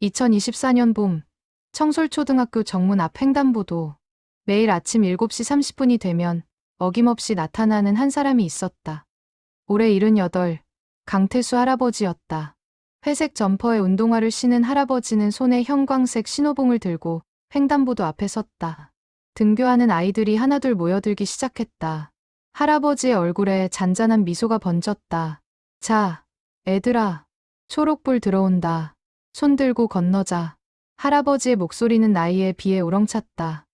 2024년 봄, 청솔초등학교 정문 앞 횡단보도. 매일 아침 7시 30분이 되면 어김없이 나타나는 한 사람이 있었다. 올해 78, 강태수 할아버지였다. 회색 점퍼에 운동화를 신은 할아버지는 손에 형광색 신호봉을 들고 횡단보도 앞에 섰다. 등교하는 아이들이 하나둘 모여들기 시작했다. 할아버지의 얼굴에 잔잔한 미소가 번졌다. 자, 애들아, 초록불 들어온다. 손 들고 건너자. 할아버지의 목소리는 나이에 비해 우렁찼다.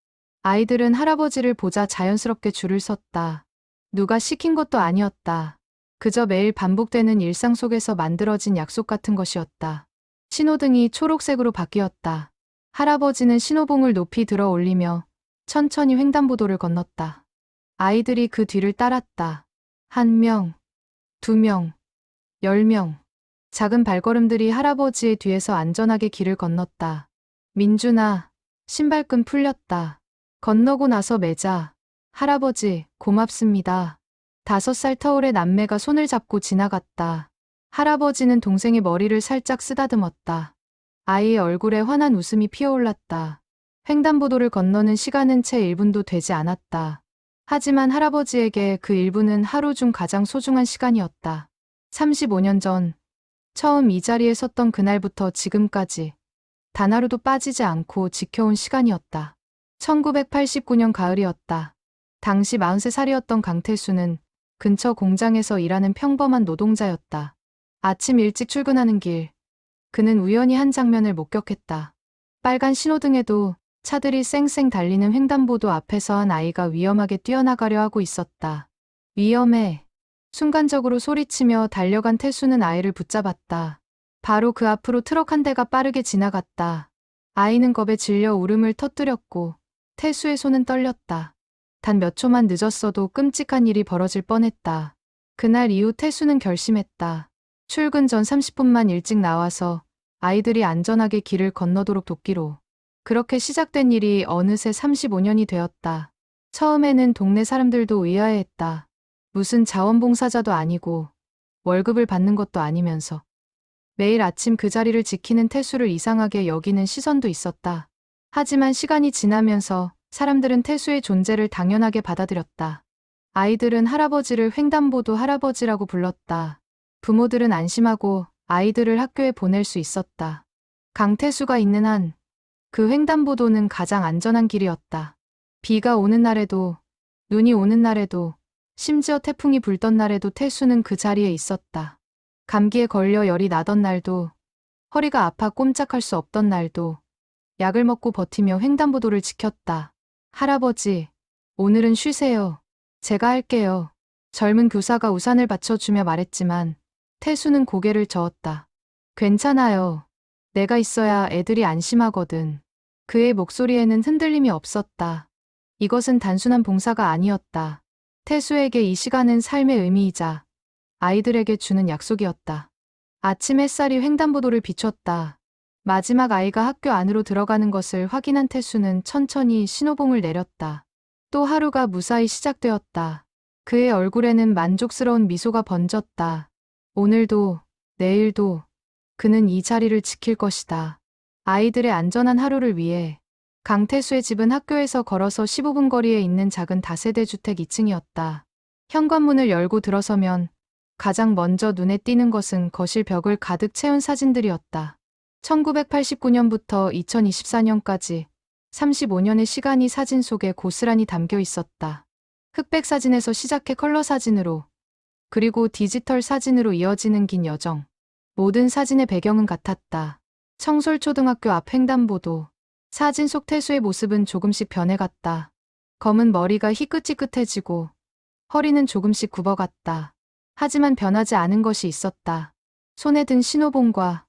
아이들은 할아버지를 보자 자연스럽게 줄을 섰다. 누가 시킨 것도 아니었다. 그저 매일 반복되는 일상 속에서 만들어진 약속 같은 것이었다. 신호등이 초록색으로 바뀌었다. 할아버지는 신호봉을 높이 들어 올리며 천천히 횡단보도를 건넜다. 아이들이 그 뒤를 따랐다. 1명, 2명, 10명. 작은 발걸음들이 할아버지의 뒤에서 안전하게 길을 건넜다. 민준아, 신발끈 풀렸다. 건너고 나서 매자. 할아버지, 고맙습니다. 5살 터울의 남매가 손을 잡고 지나갔다. 할아버지는 동생의 머리를 살짝 쓰다듬었다. 아이의 얼굴에 환한 웃음이 피어올랐다. 횡단보도를 건너는 시간은 채 1분도 되지 않았다. 하지만 할아버지에게 그 1분은 하루 중 가장 소중한 시간이었다. 35년 전, 처음 이 자리에 섰던 그날부터 지금까지 단 하루도 빠지지 않고 지켜온 시간이었다. 1989년 가을이었다. 당시 43살이었던 강태수는 근처 공장에서 일하는 평범한 노동자였다. 아침 일찍 출근하는 길, 그는 우연히 한 장면을 목격했다. 빨간 신호등에도 차들이 쌩쌩 달리는 횡단보도 앞에서 한 아이가 위험하게 뛰어나가려 하고 있었다. 위험해. 순간적으로 소리치며 달려간 태수는 아이를 붙잡았다. 바로 그 앞으로 트럭 한 대가 빠르게 지나갔다. 아이는 겁에 질려 울음을 터뜨렸고 태수의 손은 떨렸다. 단 몇 초만 늦었어도 끔찍한 일이 벌어질 뻔했다. 그날 이후 태수는 결심했다. 출근 전 30분만 일찍 나와서 아이들이 안전하게 길을 건너도록 돕기로. 그렇게 시작된 일이 어느새 35년이 되었다. 처음에는 동네 사람들도 의아해했다. 무슨 자원봉사자도 아니고 월급을 받는 것도 아니면서 매일 아침 그 자리를 지키는 태수를 이상하게 여기는 시선도 있었다. 하지만 시간이 지나면서 사람들은 태수의 존재를 당연하게 받아들였다. 아이들은 할아버지를 횡단보도 할아버지라고 불렀다. 부모들은 안심하고 아이들을 학교에 보낼 수 있었다. 강태수가 있는 한 그 횡단보도는 가장 안전한 길이었다. 비가 오는 날에도, 눈이 오는 날에도, 심지어 태풍이 불던 날에도 태수는 그 자리에 있었다. 감기에 걸려 열이 나던 날도, 허리가 아파 꼼짝할 수 없던 날도, 약을 먹고 버티며 횡단보도를 지켰다. 할아버지, 오늘은 쉬세요. 제가 할게요. 젊은 교사가 우산을 받쳐주며 말했지만 태수는 고개를 저었다. 괜찮아요. 내가 있어야 애들이 안심하거든. 그의 목소리에는 흔들림이 없었다. 이것은 단순한 봉사가 아니었다. 태수에게 이 시간은 삶의 의미이자 아이들에게 주는 약속이었다. 아침 햇살이 횡단보도를 비췄다. 마지막 아이가 학교 안으로 들어가는 것을 확인한 태수는 천천히 신호봉을 내렸다. 또 하루가 무사히 시작되었다. 그의 얼굴에는 만족스러운 미소가 번졌다. 오늘도, 내일도 그는 이 자리를 지킬 것이다. 아이들의 안전한 하루를 위해. 강태수의 집은 학교에서 걸어서 15분 거리에 있는 작은 다세대 주택 2층이었다. 현관문을 열고 들어서면 가장 먼저 눈에 띄는 것은 거실 벽을 가득 채운 사진들이었다. 1989년부터 2024년까지 35년의 시간이 사진 속에 고스란히 담겨 있었다. 흑백 사진에서 시작해 컬러 사진으로, 그리고 디지털 사진으로 이어지는 긴 여정. 모든 사진의 배경은 같았다. 청솔초등학교 앞 횡단보도. 사진 속 태수의 모습은 조금씩 변해갔다. 검은 머리가 희끗희끗해지고 허리는 조금씩 굽어갔다. 하지만 변하지 않은 것이 있었다. 손에 든 신호봉과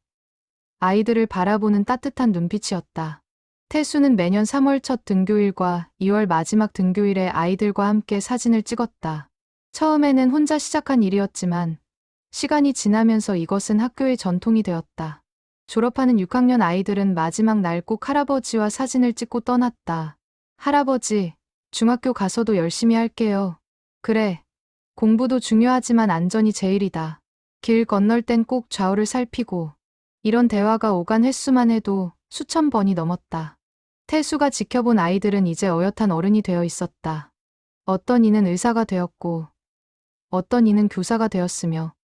아이들을 바라보는 따뜻한 눈빛이었다. 태수는 매년 3월 첫 등교일과 2월 마지막 등교일에 아이들과 함께 사진을 찍었다. 처음에는 혼자 시작한 일이었지만 시간이 지나면서 이것은 학교의 전통이 되었다. 졸업하는 6학년 아이들은 마지막 날 꼭 할아버지와 사진을 찍고 떠났다. 할아버지, 중학교 가서도 열심히 할게요. 그래, 공부도 중요하지만 안전이 제일이다. 길 건널 땐 꼭 좌우를 살피고 이런 대화가 오간 횟수만 해도 수천 번이 넘었다. 태수가 지켜본 아이들은 이제 어엿한 어른이 되어 있었다. 어떤 이는 의사가 되었고, 어떤 이는 교사가 되었으며,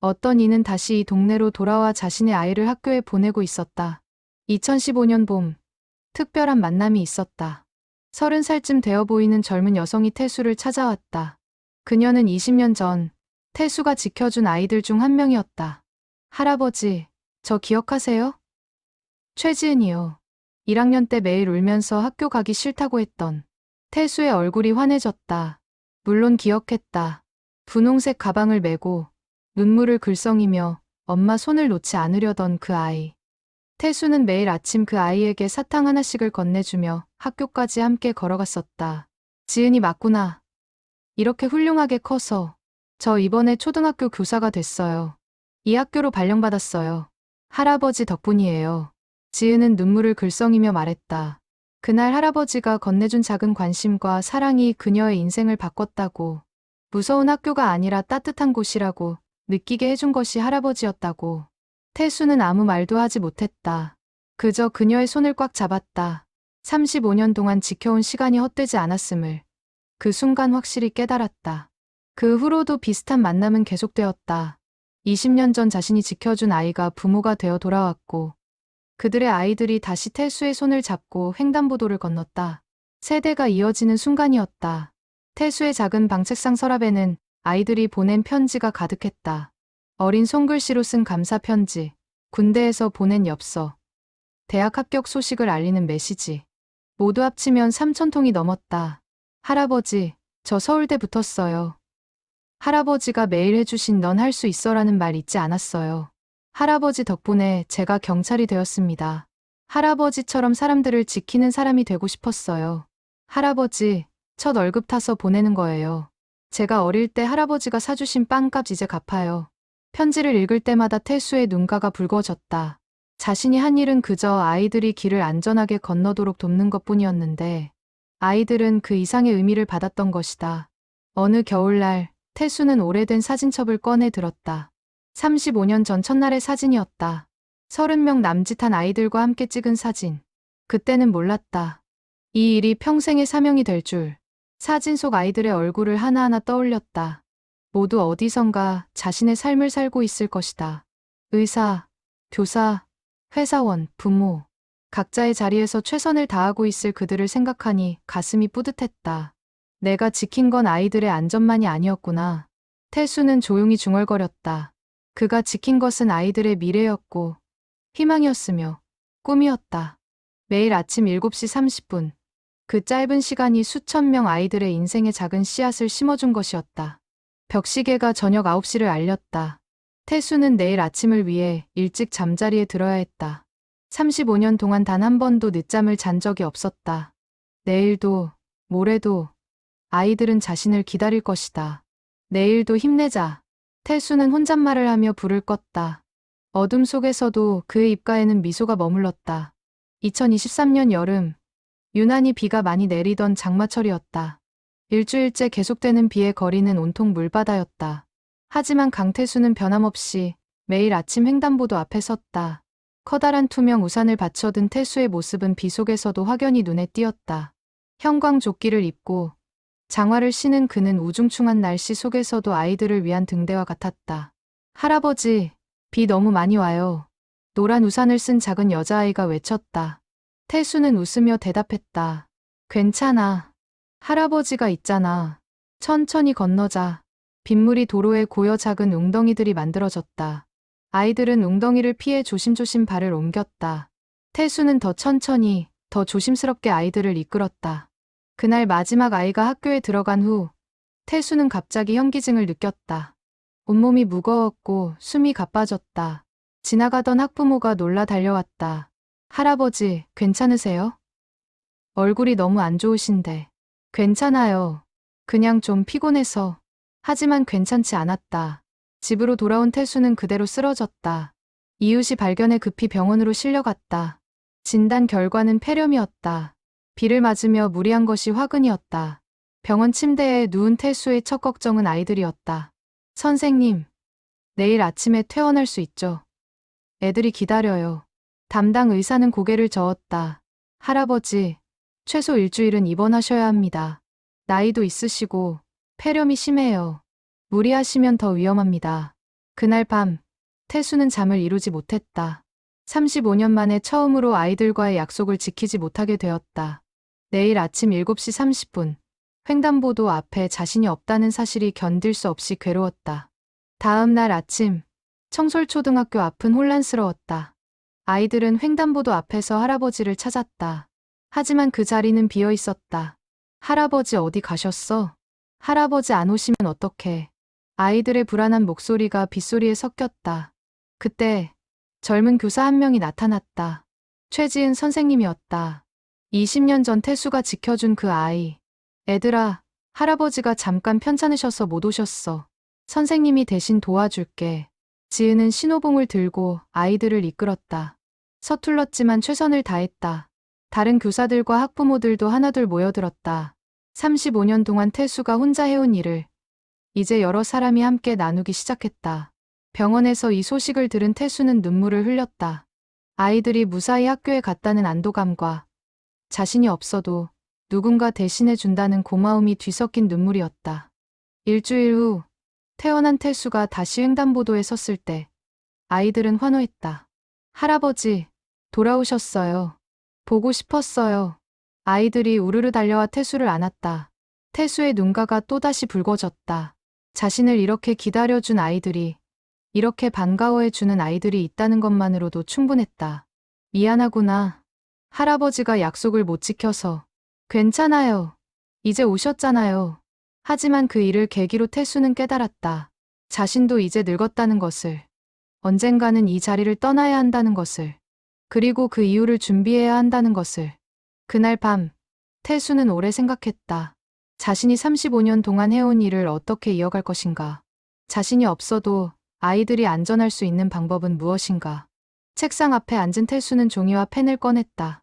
어떤 이는 다시 이 동네로 돌아와 자신의 아이를 학교에 보내고 있었다. 2015년 봄, 특별한 만남이 있었다. 30살쯤 되어 보이는 젊은 여성이 태수를 찾아왔다. 그녀는 20년 전 태수가 지켜준 아이들 중 한 명이었다. 할아버지, 저 기억하세요? 최지은이요. 1학년 때 매일 울면서 학교 가기 싫다고 했던. 태수의 얼굴이 환해졌다. 물론 기억했다. 분홍색 가방을 메고 눈물을 글썽이며 엄마 손을 놓지 않으려던 그 아이. 태수는 매일 아침 그 아이에게 사탕 하나씩을 건네주며 학교까지 함께 걸어갔었다. 지은이 맞구나. 이렇게 훌륭하게 커서 저 이번에 초등학교 교사가 됐어요. 이 학교로 발령받았어요. 할아버지 덕분이에요. 지은은 눈물을 글썽이며 말했다. 그날 할아버지가 건네준 작은 관심과 사랑이 그녀의 인생을 바꿨다고. 무서운 학교가 아니라 따뜻한 곳이라고 느끼게 해준 것이 할아버지였다고. 태수는 아무 말도 하지 못했다. 그저 그녀의 손을 꽉 잡았다. 35년 동안 지켜온 시간이 헛되지 않았음을 그 순간 확실히 깨달았다. 그 후로도 비슷한 만남은 계속되었다. 20년 전 자신이 지켜준 아이가 부모가 되어 돌아왔고, 그들의 아이들이 다시 태수의 손을 잡고 횡단보도를 건넜다. 세대가 이어지는 순간이었다. 태수의 작은 방책상 서랍에는 아이들이 보낸 편지가 가득했다. 어린 손글씨로 쓴 감사 편지, 군대에서 보낸 엽서, 대학 합격 소식을 알리는 메시지. 모두 합치면 3,000통이 넘었다. 할아버지, 저 서울대 붙었어요. 할아버지가 매일 해주신 넌 할 수 있어라는 말 잊지 않았어요. 할아버지 덕분에 제가 경찰이 되었습니다. 할아버지처럼 사람들을 지키는 사람이 되고 싶었어요. 할아버지, 첫 월급 타서 보내는 거예요. 제가 어릴 때 할아버지가 사주신 빵값 이제 갚아요. 편지를 읽을 때마다 태수의 눈가가 붉어졌다. 자신이 한 일은 그저 아이들이 길을 안전하게 건너도록 돕는 것뿐이었는데, 아이들은 그 이상의 의미를 받았던 것이다. 어느 겨울날, 태수는 오래된 사진첩을 꺼내 들었다. 35년 전 첫날의 사진이었다. 30명 남짓한 아이들과 함께 찍은 사진. 그때는 몰랐다. 이 일이 평생의 사명이 될 줄. 사진 속 아이들의 얼굴을 하나하나 떠올렸다. 모두 어디선가 자신의 삶을 살고 있을 것이다. 의사, 교사, 회사원, 부모. 각자의 자리에서 최선을 다하고 있을 그들을 생각하니 가슴이 뿌듯했다. 내가 지킨 건 아이들의 안전만이 아니었구나. 태수는 조용히 중얼거렸다. 그가 지킨 것은 아이들의 미래였고 희망이었으며 꿈이었다. 매일 아침 7시 30분. 그 짧은 시간이 수천 명 아이들의 인생에 작은 씨앗을 심어준 것이었다. 벽시계가 저녁 9시를 알렸다. 태수는 내일 아침을 위해 일찍 잠자리에 들어야 했다. 35년 동안 단 한 번도 늦잠을 잔 적이 없었다. 내일도, 모레도 아이들은 자신을 기다릴 것이다. 내일도 힘내자. 태수는 혼잣말을 하며 불을 껐다. 어둠 속에서도 그의 입가에는 미소가 머물렀다. 2023년 여름, 유난히 비가 많이 내리던 장마철이었다. 일주일째 계속되는 비에 거리는 온통 물바다였다. 하지만 강태수는 변함없이 매일 아침 횡단보도 앞에 섰다. 커다란 투명 우산을 받쳐든 태수의 모습은 비 속에서도 확연히 눈에 띄었다. 형광조끼를 입고 장화를 신은 그는 우중충한 날씨 속에서도 아이들을 위한 등대와 같았다. 할아버지, 비 너무 많이 와요. 노란 우산을 쓴 작은 여자아이가 외쳤다. 태수는 웃으며 대답했다. 괜찮아. 할아버지가 있잖아. 천천히 건너자. 빗물이 도로에 고여 작은 웅덩이들이 만들어졌다. 아이들은 웅덩이를 피해 조심조심 발을 옮겼다. 태수는 더 천천히, 더 조심스럽게 아이들을 이끌었다. 그날 마지막 아이가 학교에 들어간 후 태수는 갑자기 현기증을 느꼈다. 온몸이 무거웠고 숨이 가빠졌다. 지나가던 학부모가 놀라 달려왔다. 할아버지, 괜찮으세요? 얼굴이 너무 안 좋으신데. 괜찮아요. 그냥 좀 피곤해서. 하지만 괜찮지 않았다. 집으로 돌아온 태수는 그대로 쓰러졌다. 이웃이 발견해 급히 병원으로 실려갔다. 진단 결과는 폐렴이었다. 비를 맞으며 무리한 것이 화근이었다. 병원 침대에 누운 태수의 첫 걱정은 아이들이었다. 선생님, 내일 아침에 퇴원할 수 있죠? 애들이 기다려요. 담당 의사는 고개를 저었다. 할아버지, 최소 일주일은 입원하셔야 합니다. 나이도 있으시고 폐렴이 심해요. 무리하시면 더 위험합니다. 그날 밤, 태수는 잠을 이루지 못했다. 35년 만에 처음으로 아이들과의 약속을 지키지 못하게 되었다. 내일 아침 7시 30분, 횡단보도 앞에 자신이 없다는 사실이 견딜 수 없이 괴로웠다. 다음 날 아침, 청솔초등학교 앞은 혼란스러웠다. 아이들은 횡단보도 앞에서 할아버지를 찾았다. 하지만 그 자리는 비어 있었다. 할아버지 어디 가셨어? 할아버지 안 오시면 어떡해? 아이들의 불안한 목소리가 빗소리에 섞였다. 그때 젊은 교사 한 명이 나타났다. 최지은 선생님이었다. 20년 전 태수가 지켜준 그 아이. 애들아, 할아버지가 잠깐 편찮으셔서 못 오셨어. 선생님이 대신 도와줄게. 지은은 신호봉을 들고 아이들을 이끌었다. 서툴렀지만 최선을 다했다. 다른 교사들과 학부모들도 하나둘 모여들었다. 35년 동안 태수가 혼자 해온 일을 이제 여러 사람이 함께 나누기 시작했다. 병원에서 이 소식을 들은 태수는 눈물을 흘렸다. 아이들이 무사히 학교에 갔다는 안도감과 자신이 없어도 누군가 대신해 준다는 고마움이 뒤섞인 눈물이었다. 일주일 후 태어난 태수가 다시 횡단보도에 섰을 때 아이들은 환호했다. 할아버지, 돌아오셨어요. 보고 싶었어요. 아이들이 우르르 달려와 태수를 안았다. 태수의 눈가가 또다시 붉어졌다. 자신을 이렇게 기다려준 아이들이, 이렇게 반가워해주는 아이들이 있다는 것만으로도 충분했다. 미안하구나. 할아버지가 약속을 못 지켜서. 괜찮아요. 이제 오셨잖아요. 하지만 그 일을 계기로 태수는 깨달았다. 자신도 이제 늙었다는 것을. 언젠가는 이 자리를 떠나야 한다는 것을. 그리고 그 이유를 준비해야 한다는 것을. 그날 밤, 태수는 오래 생각했다. 자신이 35년 동안 해온 일을 어떻게 이어갈 것인가. 자신이 없어도 아이들이 안전할 수 있는 방법은 무엇인가. 책상 앞에 앉은 태수는 종이와 펜을 꺼냈다.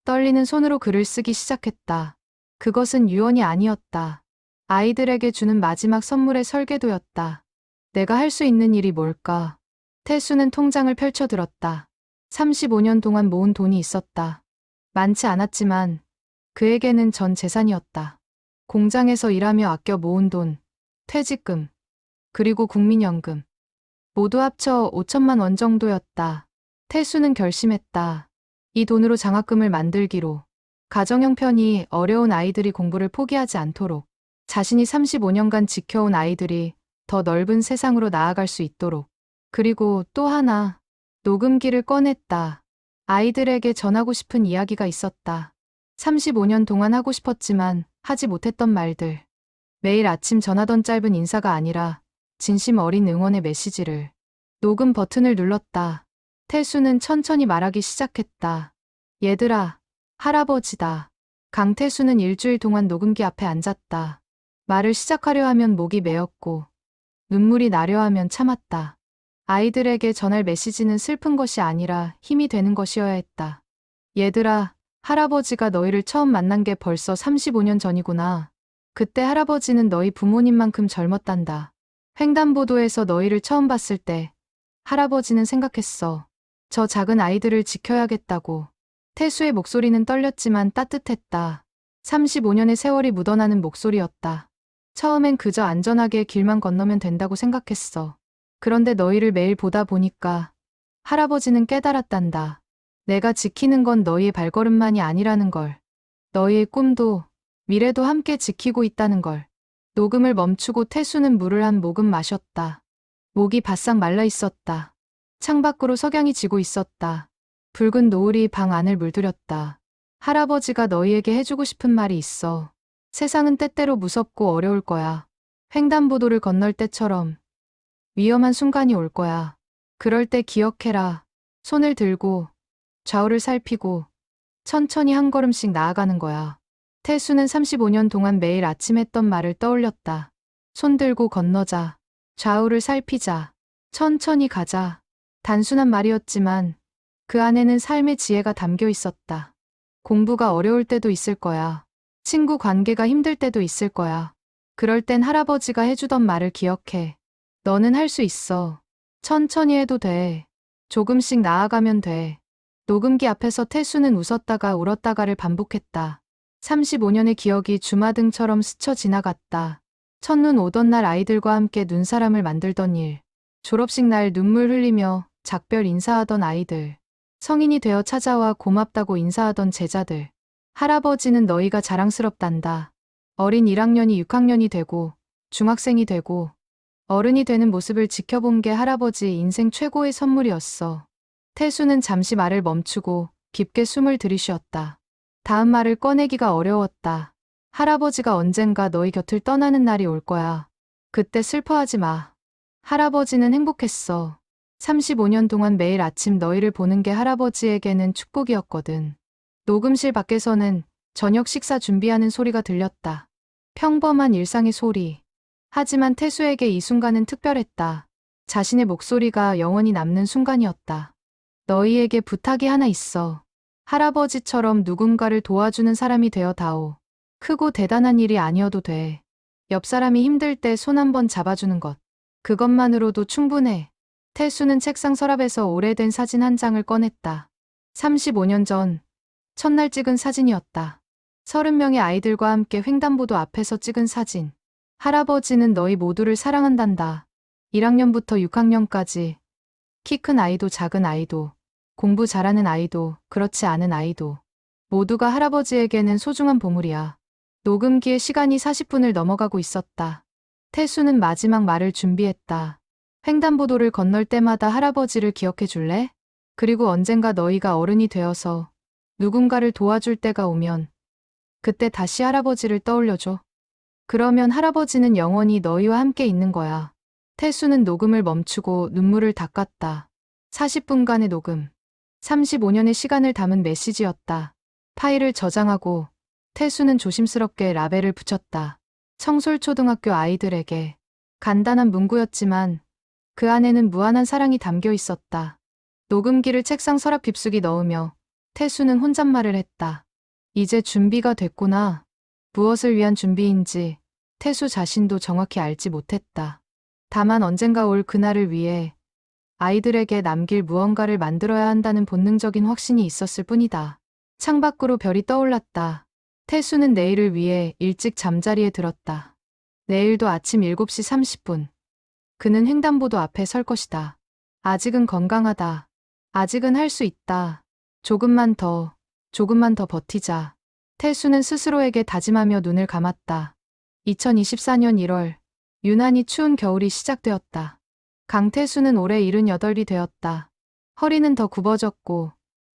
떨리는 손으로 글을 쓰기 시작했다. 그것은 유언이 아니었다. 아이들에게 주는 마지막 선물의 설계도였다. 내가 할 수 있는 일이 뭘까? 태수는 통장을 펼쳐들었다. 35년 동안 모은 돈이 있었다. 많지 않았지만 그에게는 전 재산이었다. 공장에서 일하며 아껴 모은 돈, 퇴직금, 그리고 국민연금. 모두 합쳐 5천만 원 정도였다. 태수는 결심했다. 이 돈으로 장학금을 만들기로. 가정 형편이 어려운 아이들이 공부를 포기하지 않도록. 자신이 35년간 지켜온 아이들이 더 넓은 세상으로 나아갈 수 있도록. 그리고 또 하나, 녹음기를 꺼냈다. 아이들에게 전하고 싶은 이야기가 있었다. 35년 동안 하고 싶었지만 하지 못했던 말들. 매일 아침 전하던 짧은 인사가 아니라 진심 어린 응원의 메시지를. 녹음 버튼을 눌렀다. 태수는 천천히 말하기 시작했다. 얘들아, 할아버지다. 강태수는 일주일 동안 녹음기 앞에 앉았다. 말을 시작하려 하면 목이 메었고 눈물이 나려 하면 참았다. 아이들에게 전할 메시지는 슬픈 것이 아니라 힘이 되는 것이어야 했다. 얘들아, 할아버지가 너희를 처음 만난 게 벌써 35년 전이구나. 그때 할아버지는 너희 부모님만큼 젊었단다. 횡단보도에서 너희를 처음 봤을 때 할아버지는 생각했어. 저 작은 아이들을 지켜야겠다고. 태수의 목소리는 떨렸지만 따뜻했다. 35년의 세월이 묻어나는 목소리였다. 처음엔 그저 안전하게 길만 건너면 된다고 생각했어. 그런데 너희를 매일 보다 보니까 할아버지는 깨달았단다. 내가 지키는 건 너희의 발걸음만이 아니라는 걸. 너희의 꿈도 미래도 함께 지키고 있다는 걸. 녹음을 멈추고 태수는 물을 한 모금 마셨다. 목이 바싹 말라 있었다. 창밖으로 석양이 지고 있었다. 붉은 노을이 방 안을 물들였다. 할아버지가 너희에게 해주고 싶은 말이 있어. 세상은 때때로 무섭고 어려울 거야. 횡단보도를 건널 때처럼 위험한 순간이 올 거야. 그럴 때 기억해라. 손을 들고 좌우를 살피고 천천히 한 걸음씩 나아가는 거야. 태수는 35년 동안 매일 아침 했던 말을 떠올렸다. 손 들고 건너자. 좌우를 살피자. 천천히 가자. 단순한 말이었지만 그 안에는 삶의 지혜가 담겨 있었다. 공부가 어려울 때도 있을 거야. 친구 관계가 힘들 때도 있을 거야. 그럴 땐 할아버지가 해주던 말을 기억해. 너는 할 수 있어. 천천히 해도 돼. 조금씩 나아가면 돼. 녹음기 앞에서 태수는 웃었다가 울었다가를 반복했다. 35년의 기억이 주마등처럼 스쳐 지나갔다. 첫눈 오던 날 아이들과 함께 눈사람을 만들던 일. 졸업식 날 눈물 흘리며 작별 인사하던 아이들. 성인이 되어 찾아와 고맙다고 인사하던 제자들. 할아버지는 너희가 자랑스럽단다. 어린 1학년이 6학년이 되고 중학생이 되고 어른이 되는 모습을 지켜본 게 할아버지 인생 최고의 선물이었어. 태수는 잠시 말을 멈추고 깊게 숨을 들이쉬었다. 다음 말을 꺼내기가 어려웠다. 할아버지가 언젠가 너희 곁을 떠나는 날이 올 거야. 그때 슬퍼하지 마. 할아버지는 행복했어. 35년 동안 매일 아침 너희를 보는 게 할아버지에게는 축복이었거든. 녹음실 밖에서는 저녁 식사 준비하는 소리가 들렸다. 평범한 일상의 소리. 하지만 태수에게 이 순간은 특별했다. 자신의 목소리가 영원히 남는 순간이었다. 너희에게 부탁이 하나 있어. 할아버지처럼 누군가를 도와주는 사람이 되어 다오. 크고 대단한 일이 아니어도 돼. 옆 사람이 힘들 때 손 한 번 잡아주는 것. 그것만으로도 충분해. 태수는 책상 서랍에서 오래된 사진 한 장을 꺼냈다. 35년 전, 첫날 찍은 사진이었다. 30명의 아이들과 함께 횡단보도 앞에서 찍은 사진. 할아버지는 너희 모두를 사랑한단다. 1학년부터 6학년까지. 키 큰 아이도 작은 아이도, 공부 잘하는 아이도, 그렇지 않은 아이도. 모두가 할아버지에게는 소중한 보물이야. 녹음기의 시간이 40분을 넘어가고 있었다. 태수는 마지막 말을 준비했다. 횡단보도를 건널 때마다 할아버지를 기억해 줄래? 그리고 언젠가 너희가 어른이 되어서 누군가를 도와줄 때가 오면 그때 다시 할아버지를 떠올려줘. 그러면 할아버지는 영원히 너희와 함께 있는 거야. 태수는 녹음을 멈추고 눈물을 닦았다. 40분간의 녹음. 35년의 시간을 담은 메시지였다. 파일을 저장하고 태수는 조심스럽게 라벨을 붙였다. 청솔초등학교 아이들에게. 간단한 문구였지만 그 안에는 무한한 사랑이 담겨 있었다. 녹음기를 책상 서랍 깊숙이 넣으며 태수는 혼잣말을 했다. 이제 준비가 됐구나. 무엇을 위한 준비인지 태수 자신도 정확히 알지 못했다. 다만 언젠가 올 그날을 위해 아이들에게 남길 무언가를 만들어야 한다는 본능적인 확신이 있었을 뿐이다. 창밖으로 별이 떠올랐다. 태수는 내일을 위해 일찍 잠자리에 들었다. 내일도 아침 7시 30분. 그는 횡단보도 앞에 설 것이다. 아직은 건강하다. 아직은 할 수 있다. 조금만 더 버티자. 태수는 스스로에게 다짐하며 눈을 감았다. 2024년 1월, 유난히 추운 겨울이 시작되었다. 강태수는 올해 78이 되었다. 허리는 더 굽어졌고,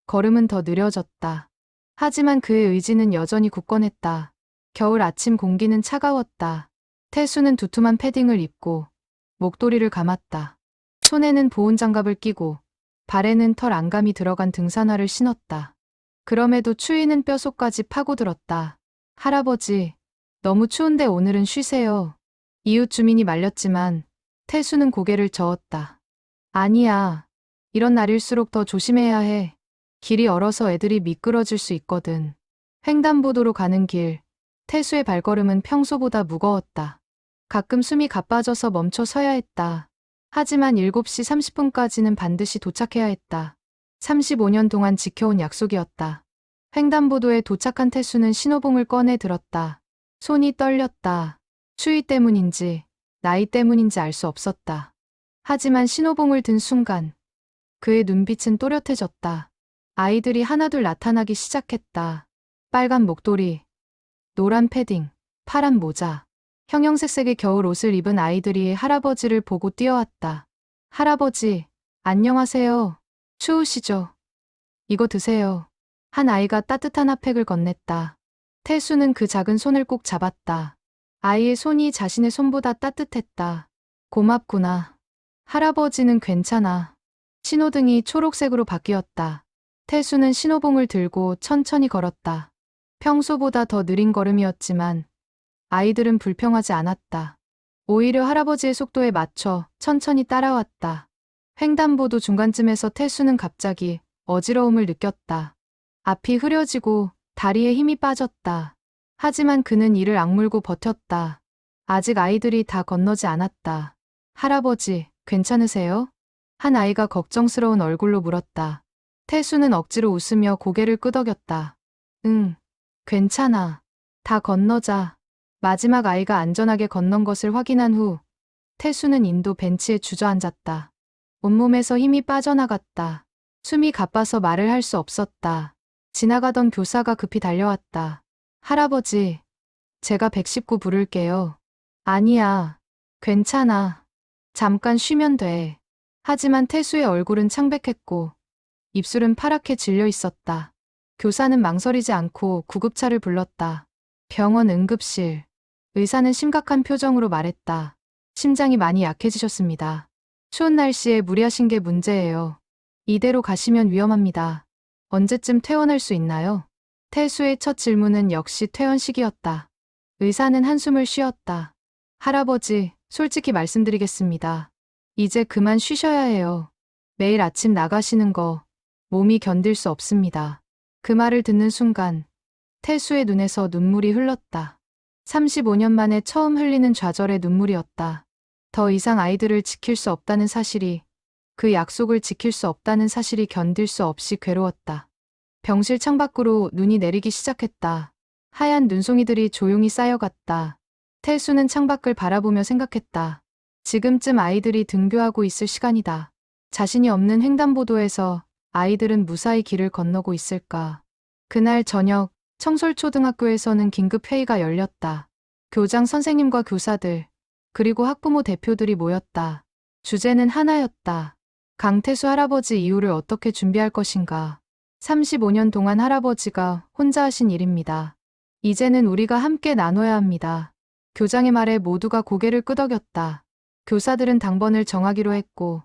걸음은 더 느려졌다. 하지만 그의 의지는 여전히 굳건했다. 겨울 아침 공기는 차가웠다. 태수는 두툼한 패딩을 입고, 목도리를 감았다. 손에는 보온 장갑을 끼고, 발에는 털 안감이 들어간 등산화를 신었다. 그럼에도 추위는 뼛속까지 파고들었다. 할아버지, 너무 추운데 오늘은 쉬세요. 이웃 주민이 말렸지만 태수는 고개를 저었다. 아니야. 이런 날일수록 더 조심해야 해. 길이 얼어서 애들이 미끄러질 수 있거든. 횡단보도로 가는 길. 태수의 발걸음은 평소보다 무거웠다. 가끔 숨이 가빠져서 멈춰 서야 했다. 하지만 7시 30분까지는 반드시 도착해야 했다. 35년 동안 지켜온 약속이었다. 횡단보도에 도착한 태수는 신호봉을 꺼내 들었다. 손이 떨렸다. 추위 때문인지 나이 때문인지 알 수 없었다. 하지만 신호봉을 든 순간 그의 눈빛은 또렷해졌다. 아이들이 하나둘 나타나기 시작했다. 빨간 목도리, 노란 패딩, 파란 모자. 형형색색의 겨울 옷을 입은 아이들이 할아버지를 보고 뛰어왔다. 할아버지, 안녕하세요. 추우시죠? 이거 드세요. 한 아이가 따뜻한 핫팩을 건넸다. 태수는 그 작은 손을 꼭 잡았다. 아이의 손이 자신의 손보다 따뜻했다. 고맙구나. 할아버지는 괜찮아. 신호등이 초록색으로 바뀌었다. 태수는 신호봉을 들고 천천히 걸었다. 평소보다 더 느린 걸음이었지만 아이들은 불평하지 않았다. 오히려 할아버지의 속도에 맞춰 천천히 따라왔다. 횡단보도 중간쯤에서 태수는 갑자기 어지러움을 느꼈다. 앞이 흐려지고 다리에 힘이 빠졌다. 하지만 그는 이를 악물고 버텼다. 아직 아이들이 다 건너지 않았다. 할아버지, 괜찮으세요? 한 아이가 걱정스러운 얼굴로 물었다. 태수는 억지로 웃으며 고개를 끄덕였다. 응, 괜찮아. 다 건너자. 마지막 아이가 안전하게 건넌 것을 확인한 후 태수는 인도 벤치에 주저앉았다. 온몸에서 힘이 빠져나갔다. 숨이 가빠서 말을 할 수 없었다. 지나가던 교사가 급히 달려왔다. 할아버지, 제가 119 부를게요. 아니야. 괜찮아. 잠깐 쉬면 돼. 하지만 태수의 얼굴은 창백했고 입술은 파랗게 질려 있었다. 교사는 망설이지 않고 구급차를 불렀다. 병원 응급실. 의사는 심각한 표정으로 말했다. 심장이 많이 약해지셨습니다. 추운 날씨에 무리하신 게 문제예요. 이대로 가시면 위험합니다. 언제쯤 퇴원할 수 있나요? 태수의 첫 질문은 역시 퇴원 시기였다. 의사는 한숨을 쉬었다. 할아버지, 솔직히 말씀드리겠습니다. 이제 그만 쉬셔야 해요. 매일 아침 나가시는 거 몸이 견딜 수 없습니다. 그 말을 듣는 순간 태수의 눈에서 눈물이 흘렀다. 35년 만에 처음 흘리는 좌절의 눈물이었다. 더 이상 아이들을 지킬 수 없다는 사실이, 그 약속을 지킬 수 없다는 사실이 견딜 수 없이 괴로웠다. 병실 창밖으로 눈이 내리기 시작했다. 하얀 눈송이들이 조용히 쌓여갔다. 태수는 창밖을 바라보며 생각했다. 지금쯤 아이들이 등교하고 있을 시간이다. 자신이 없는 횡단보도에서 아이들은 무사히 길을 건너고 있을까. 그날 저녁 청솔초등학교에서는 긴급회의가 열렸다. 교장 선생님과 교사들, 그리고 학부모 대표들이 모였다. 주제는 하나였다. 강태수 할아버지 이후를 어떻게 준비할 것인가. 35년 동안 할아버지가 혼자 하신 일입니다. 이제는 우리가 함께 나눠야 합니다. 교장의 말에 모두가 고개를 끄덕였다. 교사들은 당번을 정하기로 했고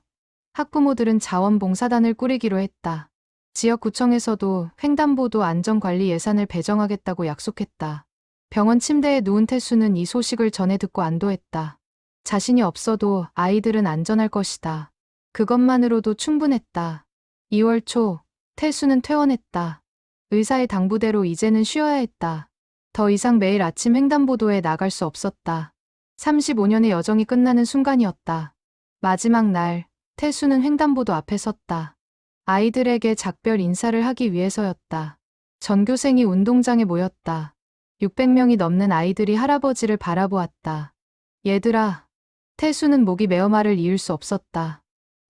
학부모들은 자원봉사단을 꾸리기로 했다. 지역구청에서도 횡단보도 안전관리 예산을 배정하겠다고 약속했다. 병원 침대에 누운 태수는 이 소식을 전해 듣고 안도했다. 자신이 없어도 아이들은 안전할 것이다. 그것만으로도 충분했다. 2월 초 태수는 퇴원했다. 의사의 당부대로 이제는 쉬어야 했다. 더 이상 매일 아침 횡단보도에 나갈 수 없었다. 35년의 여정이 끝나는 순간이었다. 마지막 날 태수는 횡단보도 앞에 섰다. 아이들에게 작별 인사를 하기 위해서였다. 전교생이 운동장에 모였다. 600명이 넘는 아이들이 할아버지를 바라보았다. 얘들아. 태수는 목이 메어 말을 이을 수 없었다.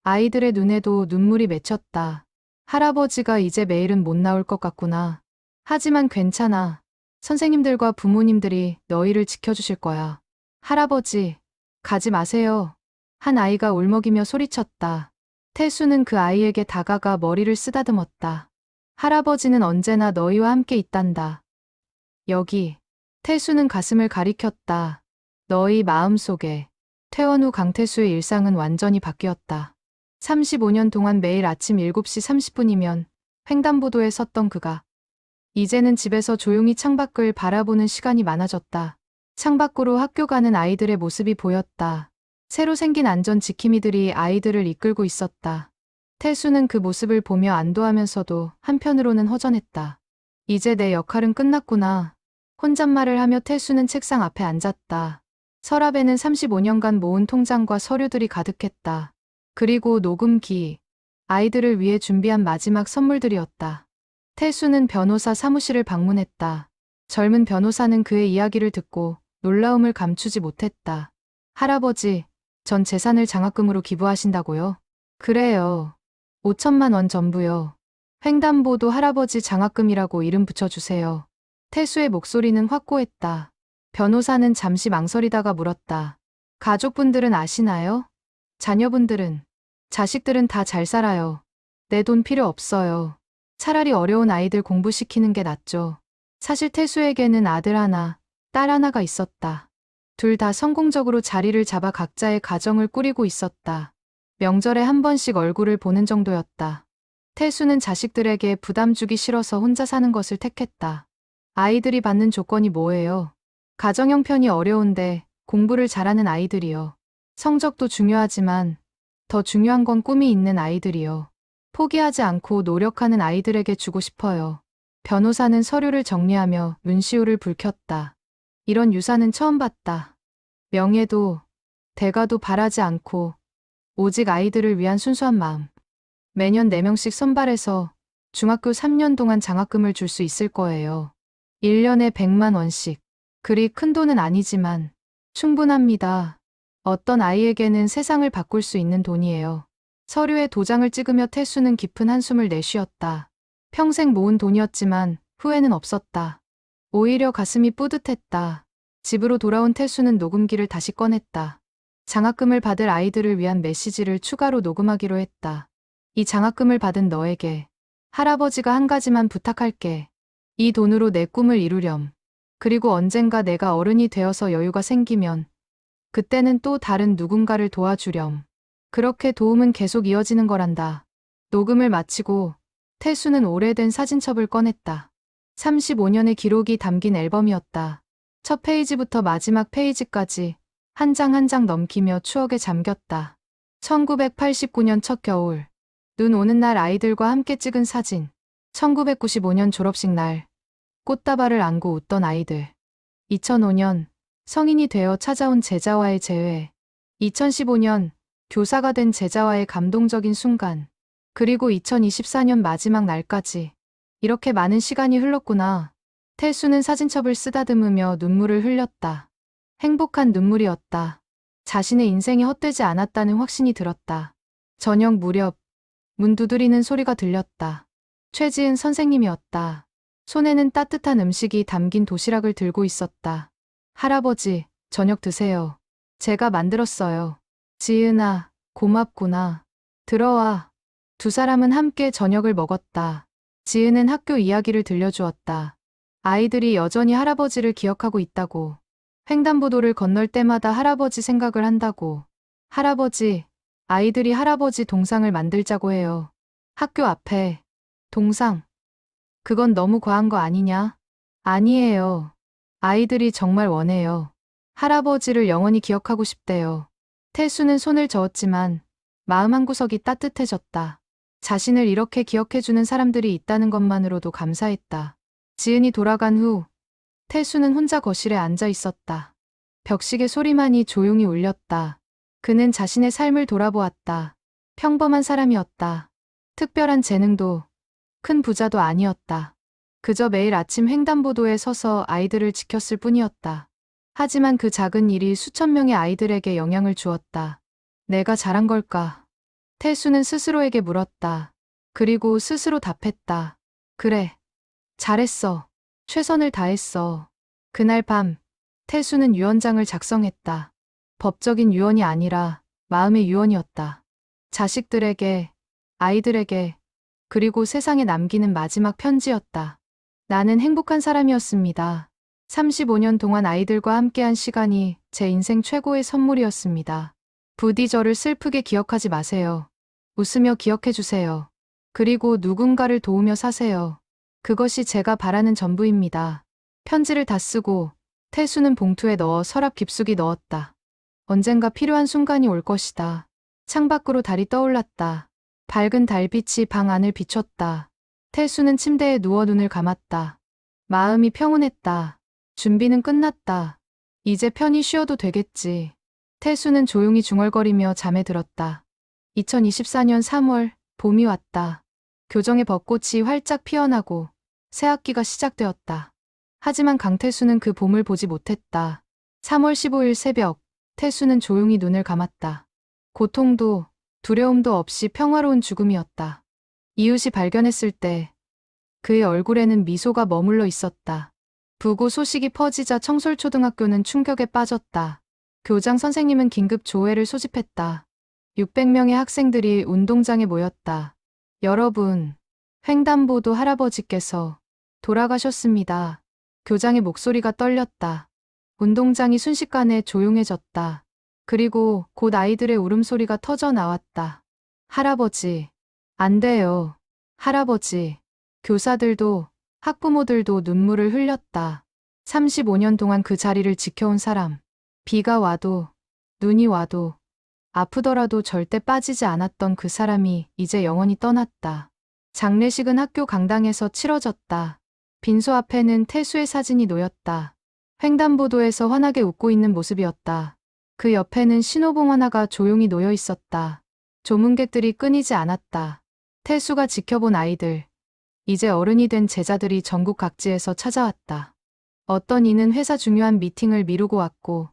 아이들의 눈에도 눈물이 맺혔다. 할아버지가 이제 매일은 못 나올 것 같구나. 하지만 괜찮아. 선생님들과 부모님들이 너희를 지켜주실 거야. 할아버지, 가지 마세요. 한 아이가 울먹이며 소리쳤다. 태수는 그 아이에게 다가가 머리를 쓰다듬었다. 할아버지는 언제나 너희와 함께 있단다. 여기. 태수는 가슴을 가리켰다. 너희 마음속에. 퇴원 후 강태수의 일상은 완전히 바뀌었다. 35년 동안 매일 아침 7시 30분이면 횡단보도에 섰던 그가 이제는 집에서 조용히 창밖을 바라보는 시간이 많아졌다. 창밖으로 학교 가는 아이들의 모습이 보였다. 새로 생긴 안전 지킴이들이 아이들을 이끌고 있었다. 태수는 그 모습을 보며 안도하면서도 한편으로는 허전했다. 이제 내 역할은 끝났구나. 혼잣말을 하며 태수는 책상 앞에 앉았다. 서랍에는 35년간 모은 통장과 서류들이 가득했다. 그리고 녹음기, 아이들을 위해 준비한 마지막 선물들이었다. 태수는 변호사 사무실을 방문했다. 젊은 변호사는 그의 이야기를 듣고 놀라움을 감추지 못했다. 할아버지, 전 재산을 장학금으로 기부하신다고요? 그래요. 5천만 원 전부요. 횡단보도 할아버지 장학금이라고 이름 붙여주세요. 태수의 목소리는 확고했다. 변호사는 잠시 망설이다가 물었다. 가족분들은 아시나요? 자녀분들은? 자식들은 다 잘 살아요. 내 돈 필요 없어요. 차라리 어려운 아이들 공부시키는 게 낫죠. 사실 태수에게는 아들 하나, 딸 하나가 있었다. 둘 다 성공적으로 자리를 잡아 각자의 가정을 꾸리고 있었다. 명절에 한 번씩 얼굴을 보는 정도였다. 태수는 자식들에게 부담 주기 싫어서 혼자 사는 것을 택했다. 아이들이 받는 조건이 뭐예요? 가정 형편이 어려운데 공부를 잘하는 아이들이요. 성적도 중요하지만 더 중요한 건 꿈이 있는 아이들이요. 포기하지 않고 노력하는 아이들에게 주고 싶어요. 변호사는 서류를 정리하며 눈시울을 붉혔다. 이런 유산은 처음 봤다. 명예도, 대가도 바라지 않고 오직 아이들을 위한 순수한 마음. 매년 4명씩 선발해서 중학교 3년 동안 장학금을 줄 수 있을 거예요. 1년에 100만 원씩. 그리 큰 돈은 아니지만 충분합니다. 어떤 아이에게는 세상을 바꿀 수 있는 돈이에요. 서류에 도장을 찍으며 태수는 깊은 한숨을 내쉬었다. 평생 모은 돈이었지만 후회는 없었다. 오히려 가슴이 뿌듯했다. 집으로 돌아온 태수는 녹음기를 다시 꺼냈다. 장학금을 받을 아이들을 위한 메시지를 추가로 녹음하기로 했다. 이 장학금을 받은 너에게 할아버지가 한 가지만 부탁할게. 이 돈으로 내 꿈을 이루렴. 그리고 언젠가 내가 어른이 되어서 여유가 생기면 그때는 또 다른 누군가를 도와주렴. 그렇게 도움은 계속 이어지는 거란다. 녹음을 마치고 태수는 오래된 사진첩을 꺼냈다. 35년의 기록이 담긴 앨범이었다. 첫 페이지부터 마지막 페이지까지 한 장 한 장 넘기며 추억에 잠겼다. 1989년 첫 겨울. 눈 오는 날 아이들과 함께 찍은 사진. 1995년 졸업식 날. 꽃다발을 안고 웃던 아이들. 2005년 성인이 되어 찾아온 제자와의 재회. 2015년 교사가 된 제자와의 감동적인 순간. 그리고 2024년 마지막 날까지. 이렇게 많은 시간이 흘렀구나. 태수는 사진첩을 쓰다듬으며 눈물을 흘렸다. 행복한 눈물이었다. 자신의 인생이 헛되지 않았다는 확신이 들었다. 저녁 무렵 문 두드리는 소리가 들렸다. 최지은 선생님이었다. 손에는 따뜻한 음식이 담긴 도시락을 들고 있었다. 할아버지, 저녁 드세요. 제가 만들었어요. 지은아, 고맙구나. 들어와. 두 사람은 함께 저녁을 먹었다. 지은은 학교 이야기를 들려주었다. 아이들이 여전히 할아버지를 기억하고 있다고. 횡단보도를 건널 때마다 할아버지 생각을 한다고. 할아버지, 아이들이 할아버지 동상을 만들자고 해요. 학교 앞에. 동상. 그건 너무 과한 거 아니냐? 아니에요. 아이들이 정말 원해요. 할아버지를 영원히 기억하고 싶대요. 태수는 손을 저었지만 마음 한구석이 따뜻해졌다. 자신을 이렇게 기억해주는 사람들이 있다는 것만으로도 감사했다. 지은이 돌아간 후 태수는 혼자 거실에 앉아 있었다. 벽시계 소리만이 조용히 울렸다. 그는 자신의 삶을 돌아보았다. 평범한 사람이었다. 특별한 재능도 큰 부자도 아니었다. 그저 매일 아침 횡단보도에 서서 아이들을 지켰을 뿐이었다. 하지만 그 작은 일이 수천 명의 아이들에게 영향을 주었다. 내가 잘한 걸까? 태수는 스스로에게 물었다. 그리고 스스로 답했다. 그래. 잘했어. 최선을 다했어. 그날 밤, 태수는 유언장을 작성했다. 법적인 유언이 아니라 마음의 유언이었다. 자식들에게, 아이들에게, 그리고 세상에 남기는 마지막 편지였다. 나는 행복한 사람이었습니다. 35년 동안 아이들과 함께한 시간이 제 인생 최고의 선물이었습니다. 부디 저를 슬프게 기억하지 마세요. 웃으며 기억해주세요. 그리고 누군가를 도우며 사세요. 그것이 제가 바라는 전부입니다. 편지를 다 쓰고 태수는 봉투에 넣어 서랍 깊숙이 넣었다. 언젠가 필요한 순간이 올 것이다. 창밖으로 달이 떠올랐다. 밝은 달빛이 방 안을 비췄다. 태수는 침대에 누워 눈을 감았다. 마음이 평온했다. 준비는 끝났다. 이제 편히 쉬어도 되겠지. 태수는 조용히 중얼거리며 잠에 들었다. 2024년 3월, 봄이 왔다. 교정의 벚꽃이 활짝 피어나고 새 학기가 시작되었다. 하지만 강태수는 그 봄을 보지 못했다. 3월 15일 새벽, 태수는 조용히 눈을 감았다. 고통도 두려움도 없이 평화로운 죽음이었다. 이웃이 발견했을 때 그의 얼굴에는 미소가 머물러 있었다. 부고 소식이 퍼지자 청솔초등학교는 충격에 빠졌다. 교장 선생님은 긴급 조회를 소집했다. 600명의 학생들이 운동장에 모였다. 여러분, 횡단보도 할아버지께서 돌아가셨습니다. 교장의 목소리가 떨렸다. 운동장이 순식간에 조용해졌다. 그리고 곧 아이들의 울음소리가 터져 나왔다. 할아버지, 안 돼요. 할아버지. 교사들도 학부모들도 눈물을 흘렸다. 35년 동안 그 자리를 지켜온 사람. 비가 와도 눈이 와도 아프더라도 절대 빠지지 않았던 그 사람이 이제 영원히 떠났다. 장례식은 학교 강당에서 치러졌다. 빈소 앞에는 태수의 사진이 놓였다. 횡단보도에서 환하게 웃고 있는 모습이었다. 그 옆에는 신호봉 하나가 조용히 놓여 있었다. 조문객들이 끊이지 않았다. 태수가 지켜본 아이들, 이제 어른이 된 제자들이 전국 각지에서 찾아왔다. 어떤 이는 회사 중요한 미팅을 미루고 왔고,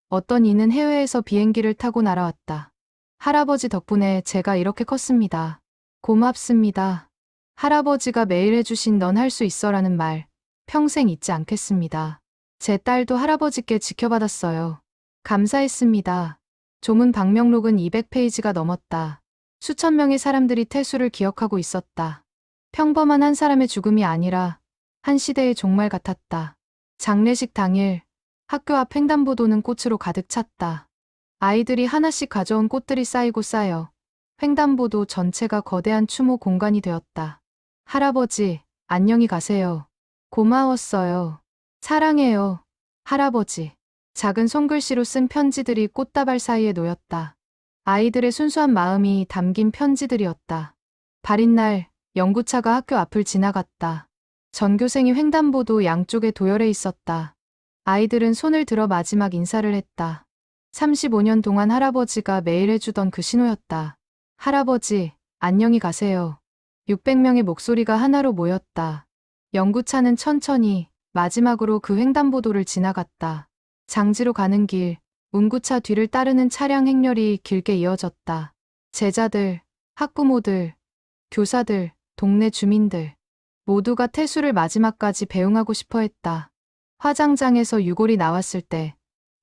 어떤 이는 해외에서 비행기를 타고 날아왔다. 할아버지 덕분에 제가 이렇게 컸습니다. 고맙습니다. 할아버지가 매일 해주신 넌 할 수 있어라는 말, 평생 잊지 않겠습니다. 제 딸도 할아버지께 지켜받았어요. 감사했습니다. 조문 방명록은 200페이지가 넘었다. 수천 명의 사람들이 태수를 기억하고 있었다. 평범한 한 사람의 죽음이 아니라 한 시대의 종말 같았다. 장례식 당일, 학교 앞 횡단보도는 꽃으로 가득 찼다. 아이들이 하나씩 가져온 꽃들이 쌓이고 쌓여 횡단보도 전체가 거대한 추모 공간이 되었다. 할아버지, 안녕히 가세요. 고마웠어요. 사랑해요. 할아버지. 작은 손글씨로 쓴 편지들이 꽃다발 사이에 놓였다. 아이들의 순수한 마음이 담긴 편지들이었다. 발인 날, 연구차가 학교 앞을 지나갔다. 전교생이 횡단보도 양쪽에 도열해 있었다. 아이들은 손을 들어 마지막 인사를 했다. 35년 동안 할아버지가 매일 해주던 그 신호였다. 할아버지, 안녕히 가세요. 600명의 목소리가 하나로 모였다. 연구차는 천천히 마지막으로 그 횡단보도를 지나갔다. 장지로 가는 길, 운구차 뒤를 따르는 차량 행렬이 길게 이어졌다. 제자들, 학부모들, 교사들, 동네 주민들 모두가 태수를 마지막까지 배웅하고 싶어 했다. 화장장에서 유골이 나왔을 때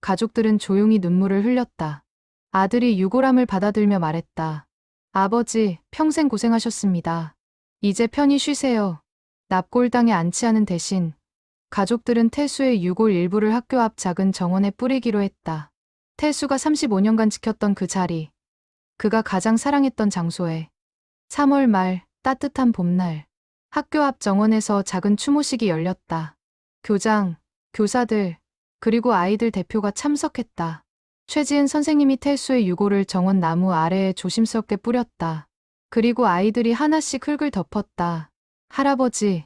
가족들은 조용히 눈물을 흘렸다. 아들이 유골함을 받아들며 말했다. 아버지, 평생 고생하셨습니다. 이제 편히 쉬세요. 납골당에 안치하는 대신 가족들은 태수의 유골 일부를 학교 앞 작은 정원에 뿌리기로 했다. 태수가 35년간 지켰던 그 자리, 그가 가장 사랑했던 장소에 3월 말 따뜻한 봄날 학교 앞 정원에서 작은 추모식이 열렸다. 교장, 교사들, 그리고 아이들 대표가 참석했다. 최지은 선생님이 태수의 유골을 정원 나무 아래에 조심스럽게 뿌렸다. 그리고 아이들이 하나씩 흙을 덮었다. 할아버지,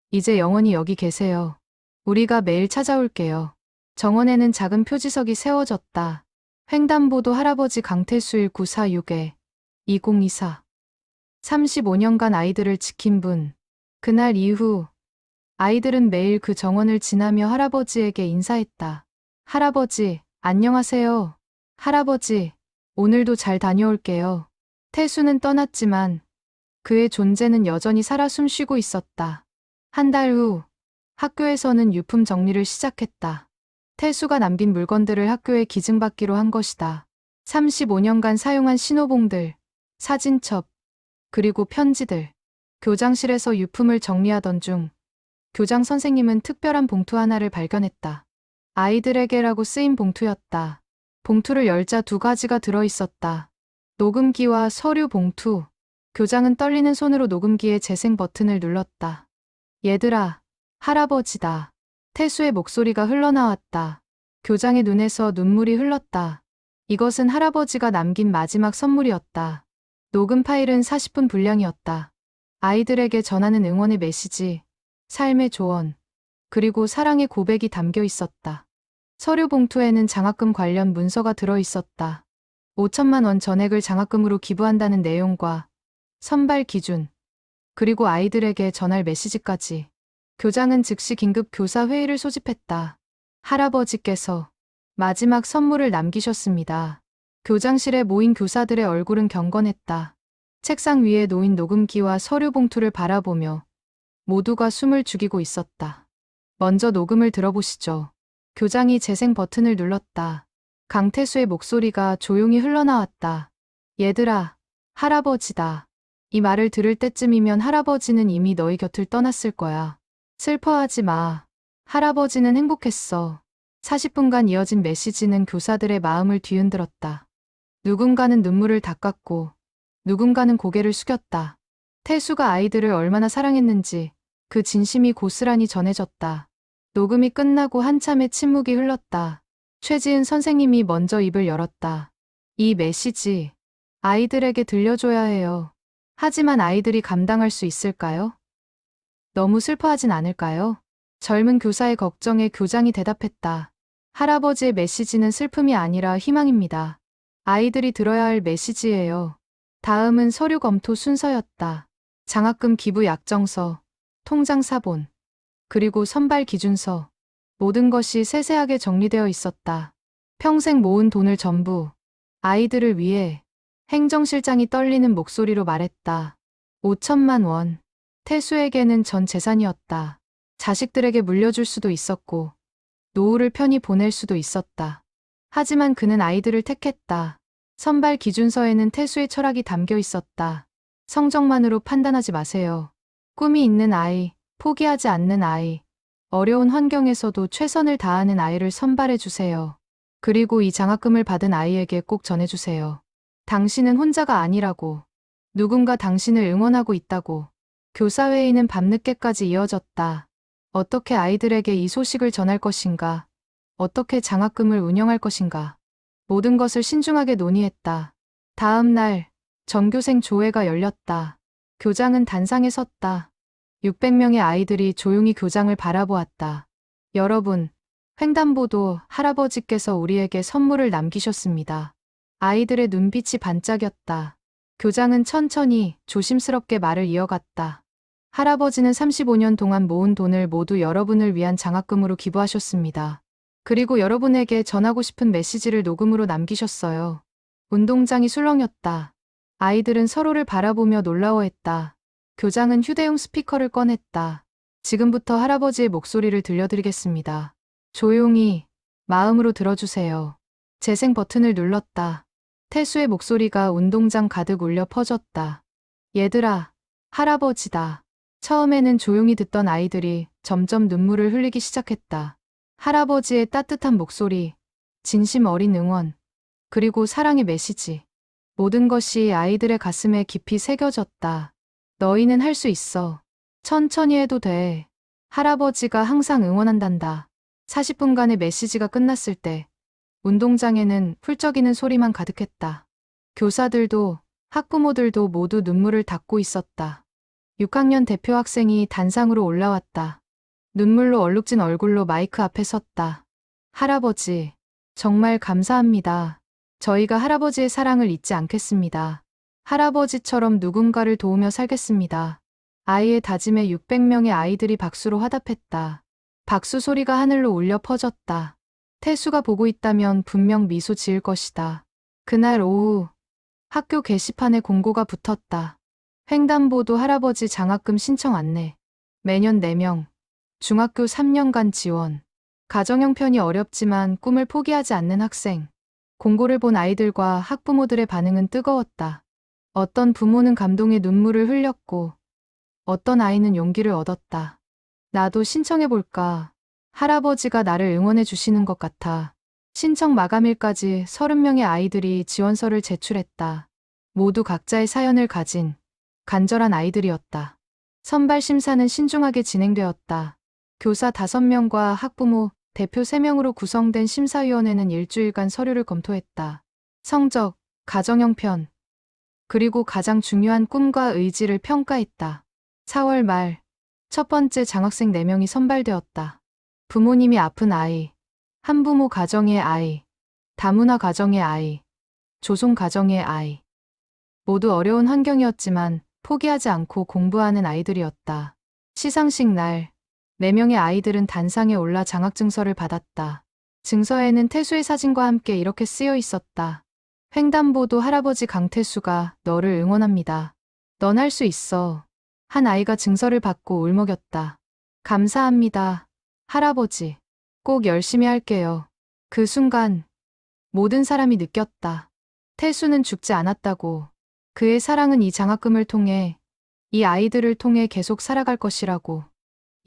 이제 영원히 여기 계세요. 우리가 매일 찾아올게요. 정원에는 작은 표지석이 세워졌다. 횡단보도 할아버지 강태수일 946에 2024. 35년간 아이들을 지킨 분. 그날 이후 아이들은 매일 그 정원을 지나며 할아버지에게 인사했다. 할아버지, 안녕하세요. 할아버지, 오늘도 잘 다녀올게요. 태수는 떠났지만 그의 존재는 여전히 살아 숨쉬고 있었다. 한 달 후, 학교에서는 유품 정리를 시작했다. 태수가 남긴 물건들을 학교에 기증받기로 한 것이다. 35년간 사용한 신호봉들, 사진첩, 그리고 편지들. 교장실에서 유품을 정리하던 중 교장 선생님은 특별한 봉투 하나를 발견했다. 아이들에게라고 쓰인 봉투였다. 봉투를 열자 2가지가 들어있었다. 녹음기와 서류 봉투. 교장은 떨리는 손으로 녹음기의 재생 버튼을 눌렀다. 얘들아, 할아버지다. 태수의 목소리가 흘러나왔다. 교장의 눈에서 눈물이 흘렀다. 이것은 할아버지가 남긴 마지막 선물이었다. 녹음 파일은 40분 분량이었다. 아이들에게 전하는 응원의 메시지, 삶의 조언, 그리고 사랑의 고백이 담겨 있었다. 서류 봉투에는 장학금 관련 문서가 들어 있었다. 5천만 원 전액을 장학금으로 기부한다는 내용과 선발 기준, 그리고 아이들에게 전할 메시지까지. 교장은 즉시 긴급 교사 회의를 소집했다. 할아버지께서 마지막 선물을 남기셨습니다. 교장실에 모인 교사들의 얼굴은 경건했다. 책상 위에 놓인 녹음기와 서류 봉투를 바라보며 모두가 숨을 죽이고 있었다. 먼저 녹음을 들어보시죠. 교장이 재생 버튼을 눌렀다. 강태수의 목소리가 조용히 흘러나왔다. 얘들아, 할아버지다. 이 말을 들을 때쯤이면 할아버지는 이미 너희 곁을 떠났을 거야. 슬퍼하지 마. 할아버지는 행복했어. 40분간 이어진 메시지는 교사들의 마음을 뒤흔들었다. 누군가는 눈물을 닦았고 누군가는 고개를 숙였다. 태수가 아이들을 얼마나 사랑했는지 그 진심이 고스란히 전해졌다. 녹음이 끝나고 한참의 침묵이 흘렀다. 최지은 선생님이 먼저 입을 열었다. 이 메시지 아이들에게 들려줘야 해요. 하지만 아이들이 감당할 수 있을까요? 너무 슬퍼하진 않을까요? 젊은 교사의 걱정에 교장이 대답했다. 할아버지의 메시지는 슬픔이 아니라 희망입니다. 아이들이 들어야 할 메시지예요. 다음은 서류 검토 순서였다. 장학금 기부 약정서, 통장 사본, 그리고 선발 기준서. 모든 것이 세세하게 정리되어 있었다. 평생 모은 돈을 전부 아이들을 위해. 행정실장이 떨리는 목소리로 말했다. 5천만 원. 태수에게는 전 재산이었다. 자식들에게 물려줄 수도 있었고, 노후를 편히 보낼 수도 있었다. 하지만 그는 아이들을 택했다. 선발 기준서에는 태수의 철학이 담겨 있었다. 성적만으로 판단하지 마세요. 꿈이 있는 아이, 포기하지 않는 아이, 어려운 환경에서도 최선을 다하는 아이를 선발해 주세요. 그리고 이 장학금을 받은 아이에게 꼭 전해주세요. 당신은 혼자가 아니라고. 누군가 당신을 응원하고 있다고. 교사회의는 밤늦게까지 이어졌다. 어떻게 아이들에게 이 소식을 전할 것인가? 어떻게 장학금을 운영할 것인가? 모든 것을 신중하게 논의했다. 다음 날, 전교생 조회가 열렸다. 교장은 단상에 섰다. 600명의 아이들이 조용히 교장을 바라보았다. 여러분, 횡단보도 할아버지께서 우리에게 선물을 남기셨습니다. 아이들의 눈빛이 반짝였다. 교장은 천천히 조심스럽게 말을 이어갔다. 할아버지는 35년 동안 모은 돈을 모두 여러분을 위한 장학금으로 기부하셨습니다. 그리고 여러분에게 전하고 싶은 메시지를 녹음으로 남기셨어요. 운동장이 술렁였다. 아이들은 서로를 바라보며 놀라워했다. 교장은 휴대용 스피커를 꺼냈다. 지금부터 할아버지의 목소리를 들려드리겠습니다. 조용히, 마음으로 들어주세요. 재생 버튼을 눌렀다. 태수의 목소리가 운동장 가득 울려 퍼졌다. 얘들아, 할아버지다. 처음에는 조용히 듣던 아이들이 점점 눈물을 흘리기 시작했다. 할아버지의 따뜻한 목소리, 진심 어린 응원, 그리고 사랑의 메시지. 모든 것이 아이들의 가슴에 깊이 새겨졌다. 너희는 할 수 있어. 천천히 해도 돼. 할아버지가 항상 응원한단다. 40분간의 메시지가 끝났을 때 운동장에는 훌쩍이는 소리만 가득했다. 교사들도 학부모들도 모두 눈물을 닦고 있었다. 6학년 대표 학생이 단상으로 올라왔다. 눈물로 얼룩진 얼굴로 마이크 앞에 섰다. 할아버지, 정말 감사합니다. 저희가 할아버지의 사랑을 잊지 않겠습니다. 할아버지처럼 누군가를 도우며 살겠습니다. 아이의 다짐에 600명의 아이들이 박수로 화답했다. 박수 소리가 하늘로 울려 퍼졌다. 태수가 보고 있다면 분명 미소 지을 것이다. 그날 오후 학교 게시판에 공고가 붙었다. 횡단보도 할아버지 장학금 신청 안내. 매년 4명. 중학교 3년간 지원. 가정 형편이 어렵지만 꿈을 포기하지 않는 학생. 공고를 본 아이들과 학부모들의 반응은 뜨거웠다. 어떤 부모는 감동의 눈물을 흘렸고 어떤 아이는 용기를 얻었다. 나도 신청해볼까. 할아버지가 나를 응원해 주시는 것 같아. 신청 마감일까지 30명의 아이들이 지원서를 제출했다. 모두 각자의 사연을 가진 간절한 아이들이었다. 선발 심사는 신중하게 진행되었다. 교사 5명과 학부모, 대표 3명으로 구성된 심사위원회는 일주일간 서류를 검토했다. 성적, 가정 형편, 그리고 가장 중요한 꿈과 의지를 평가했다. 4월 말, 첫 번째 장학생 4명이 선발되었다. 부모님이 아픈 아이, 한부모 가정의 아이, 다문화 가정의 아이, 조송 가정의 아이. 모두 어려운 환경이었지만 포기하지 않고 공부하는 아이들이었다. 시상식 날, 4명의 아이들은 단상에 올라 장학증서를 받았다. 증서에는 태수의 사진과 함께 이렇게 쓰여 있었다. 횡단보도 할아버지 강태수가 너를 응원합니다. 넌 할 수 있어. 한 아이가 증서를 받고 울먹였다. 감사합니다. 할아버지. 꼭 열심히 할게요. 그 순간 모든 사람이 느꼈다. 태수는 죽지 않았다고. 그의 사랑은 이 장학금을 통해, 이 아이들을 통해 계속 살아갈 것이라고.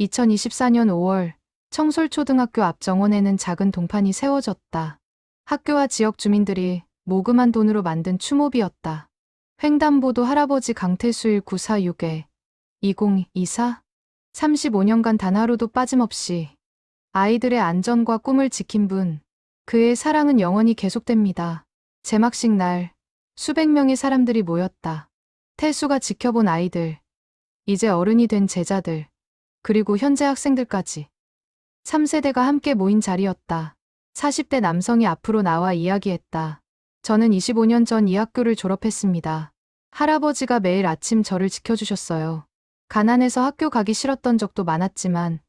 2024년 5월 청솔초등학교 앞 정원에는 작은 동판이 세워졌다. 학교와 지역 주민들이 모금한 돈으로 만든 추모비였다. 횡단보도 할아버지 강태수 1946에 2024 35년간 단 하루도 빠짐없이 아이들의 안전과 꿈을 지킨 분, 그의 사랑은 영원히 계속됩니다. 제막식 날 수백 명의 사람들이 모였다. 태수가 지켜본 아이들, 이제 어른이 된 제자들, 그리고 현재 학생들까지. 3세대가 함께 모인 자리였다. 40대 남성이 앞으로 나와 이야기했다. 저는 25년 전 이 학교를 졸업했습니다. 할아버지가 매일 아침 저를 지켜주셨어요. 가난해서 학교 가기 싫었던 적도 많았지만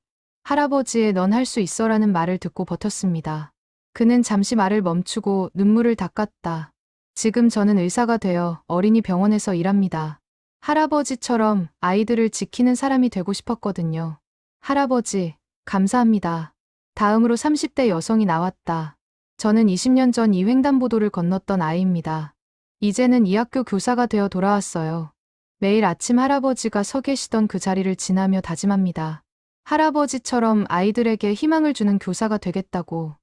할아버지의 넌 할 수 있어라는 말을 듣고 버텼습니다. 그는 잠시 말을 멈추고 눈물을 닦았다. 지금 저는 의사가 되어 어린이 병원에서 일합니다. 할아버지처럼 아이들을 지키는 사람이 되고 싶었거든요. 할아버지, 감사합니다. 다음으로 30대 여성이 나왔다. 저는 20년 전 이 횡단보도를 건넜던 아이입니다. 이제는 이 학교 교사가 되어 돌아왔어요. 매일 아침 할아버지가 서 계시던 그 자리를 지나며 다짐합니다. 할아버지처럼 아이들에게 희망을 주는 교사가 되겠다고.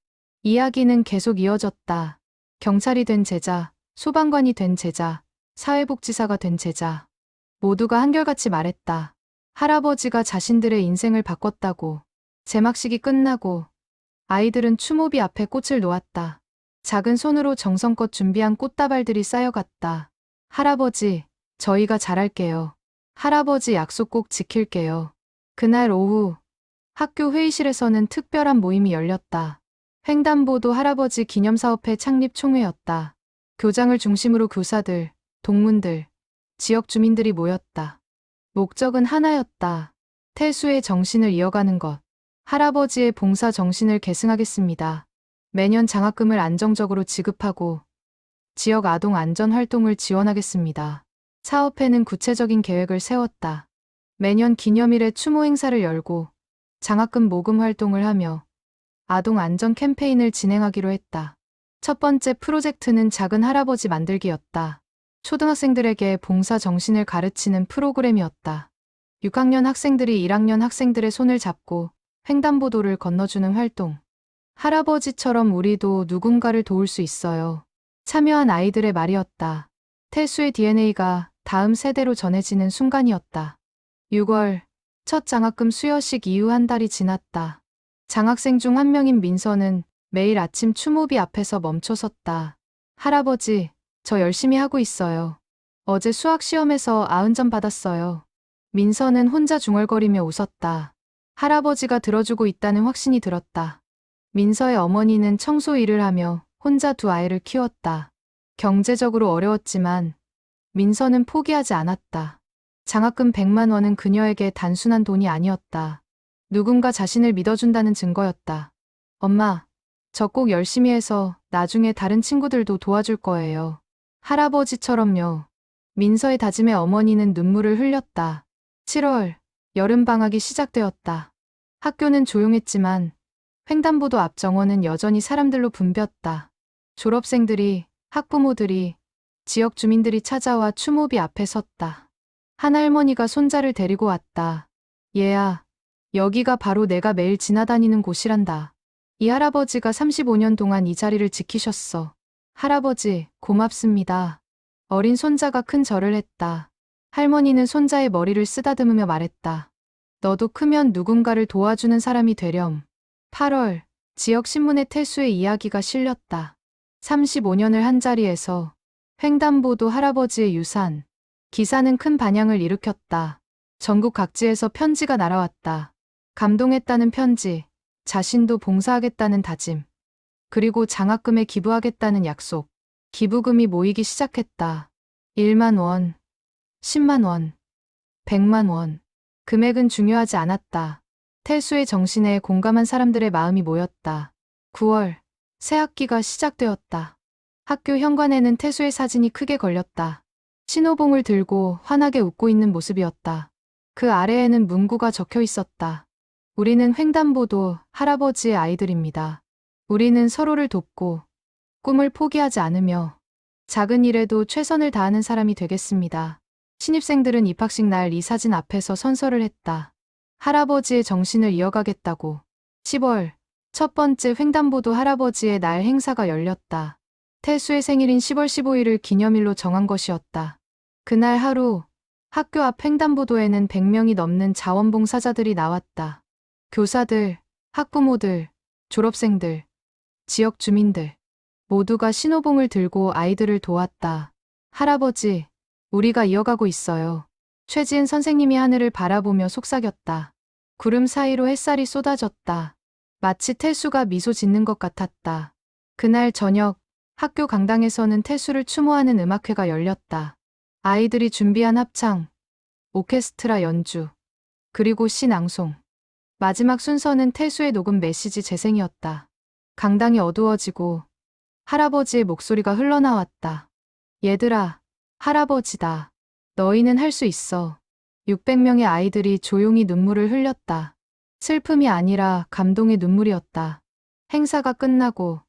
이야기는 계속 이어졌다. 경찰이 된 제자, 소방관이 된 제자, 사회복지사가 된 제자. 모두가 한결같이 말했다. 할아버지가 자신들의 인생을 바꿨다고. 제막식이 끝나고 아이들은 추모비 앞에 꽃을 놓았다. 작은 손으로 정성껏 준비한 꽃다발들이 쌓여갔다. 할아버지, 저희가 잘할게요. 할아버지 약속 꼭 지킬게요. 그날 오후 학교 회의실에서는 특별한 모임이 열렸다. 횡단보도 할아버지 기념사업회 창립 총회였다. 교장을 중심으로 교사들, 동문들, 지역 주민들이 모였다. 목적은 하나였다. 태수의 정신을 이어가는 것. 할아버지의 봉사 정신을 계승하겠습니다. 매년 장학금을 안정적으로 지급하고 지역 아동 안전 활동을 지원하겠습니다. 사업회는 구체적인 계획을 세웠다. 매년 기념일에 추모 행사를 열고 장학금 모금 활동을 하며 아동 안전 캠페인을 진행하기로 했다. 첫 번째 프로젝트는 작은 할아버지 만들기였다. 초등학생들에게 봉사 정신을 가르치는 프로그램이었다. 6학년 학생들이 1학년 학생들의 손을 잡고 횡단보도를 건너주는 활동. 할아버지처럼 우리도 누군가를 도울 수 있어요. 참여한 아이들의 말이었다. 태수의 DNA가 다음 세대로 전해지는 순간이었다. 6월, 첫 장학금 수여식 이후 한 달이 지났다. 장학생 중 한 명인 민서는 매일 아침 추모비 앞에서 멈춰섰다. 할아버지, 저 열심히 하고 있어요. 어제 수학 시험에서 90점 받았어요. 민서는 혼자 중얼거리며 웃었다. 할아버지가 들어주고 있다는 확신이 들었다. 민서의 어머니는 청소 일을 하며 혼자 두 아이를 키웠다. 경제적으로 어려웠지만 민서는 포기하지 않았다. 장학금 100만 원은 그녀에게 단순한 돈이 아니었다. 누군가 자신을 믿어준다는 증거였다. 엄마, 저 꼭 열심히 해서 나중에 다른 친구들도 도와줄 거예요. 할아버지처럼요. 민서의 다짐에 어머니는 눈물을 흘렸다. 7월, 여름방학이 시작되었다. 학교는 조용했지만 횡단보도 앞 정원은 여전히 사람들로 붐볐다. 졸업생들이, 학부모들이, 지역 주민들이 찾아와 추모비 앞에 섰다. 한 할머니가 손자를 데리고 왔다. 얘야, 여기가 바로 내가 매일 지나다니는 곳이란다. 이 할아버지가 35년 동안 이 자리를 지키셨어. 할아버지, 고맙습니다. 어린 손자가 큰 절을 했다. 할머니는 손자의 머리를 쓰다듬으며 말했다. 너도 크면 누군가를 도와주는 사람이 되렴. 8월, 지역 신문에 태수의 이야기가 실렸다. 35년을 한자리에서 횡단보도 할아버지의 유산. 기사는 큰 반향을 일으켰다. 전국 각지에서 편지가 날아왔다. 감동했다는 편지, 자신도 봉사하겠다는 다짐, 그리고 장학금에 기부하겠다는 약속. 기부금이 모이기 시작했다. 1만 원, 10만 원, 100만 원. 금액은 중요하지 않았다. 태수의 정신에 공감한 사람들의 마음이 모였다. 9월, 새 학기가 시작되었다. 학교 현관에는 태수의 사진이 크게 걸렸다. 신호봉을 들고 환하게 웃고 있는 모습이었다. 그 아래에는 문구가 적혀 있었다. 우리는 횡단보도 할아버지의 아이들입니다. 우리는 서로를 돕고 꿈을 포기하지 않으며 작은 일에도 최선을 다하는 사람이 되겠습니다. 신입생들은 입학식 날 이 사진 앞에서 선서를 했다. 할아버지의 정신을 이어가겠다고. 10월, 첫 번째 횡단보도 할아버지의 날 행사가 열렸다. 태수의 생일인 10월 15일을 기념일로 정한 것이었다. 그날 하루, 학교 앞 횡단보도에는 100명이 넘는 자원봉사자들이 나왔다. 교사들, 학부모들, 졸업생들, 지역 주민들, 모두가 신호봉을 들고 아이들을 도왔다. 할아버지, 우리가 이어가고 있어요. 최지은 선생님이 하늘을 바라보며 속삭였다. 구름 사이로 햇살이 쏟아졌다. 마치 태수가 미소 짓는 것 같았다. 그날 저녁, 학교 강당에서는 태수를 추모하는 음악회가 열렸다. 아이들이 준비한 합창, 오케스트라 연주, 그리고 시 낭송. 마지막 순서는 태수의 녹음 메시지 재생이었다. 강당이 어두워지고 할아버지의 목소리가 흘러나왔다. 얘들아, 할아버지다. 너희는 할 수 있어. 600명의 아이들이 조용히 눈물을 흘렸다. 슬픔이 아니라 감동의 눈물이었다. 행사가 끝나고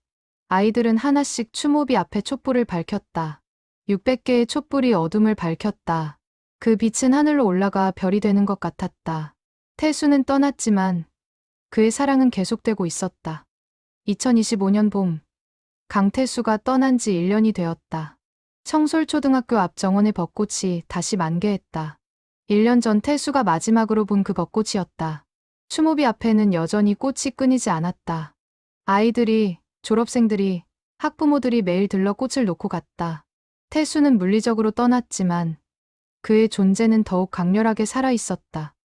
아이들은 하나씩 추모비 앞에 촛불을 밝혔다. 600개의 촛불이 어둠을 밝혔다. 그 빛은 하늘로 올라가 별이 되는 것 같았다. 태수는 떠났지만 그의 사랑은 계속되고 있었다. 2025년 봄, 강태수가 떠난 지 1년이 되었다. 청솔초등학교 앞 정원의 벚꽃이 다시 만개했다. 1년 전 태수가 마지막으로 본 그 벚꽃이었다. 추모비 앞에는 여전히 꽃이 끊이지 않았다. 아이들이, 졸업생들이, 학부모들이 매일 들러 꽃을 놓고 갔다. 태수는 물리적으로 떠났지만 그의 존재는 더욱 강렬하게 살아있었다.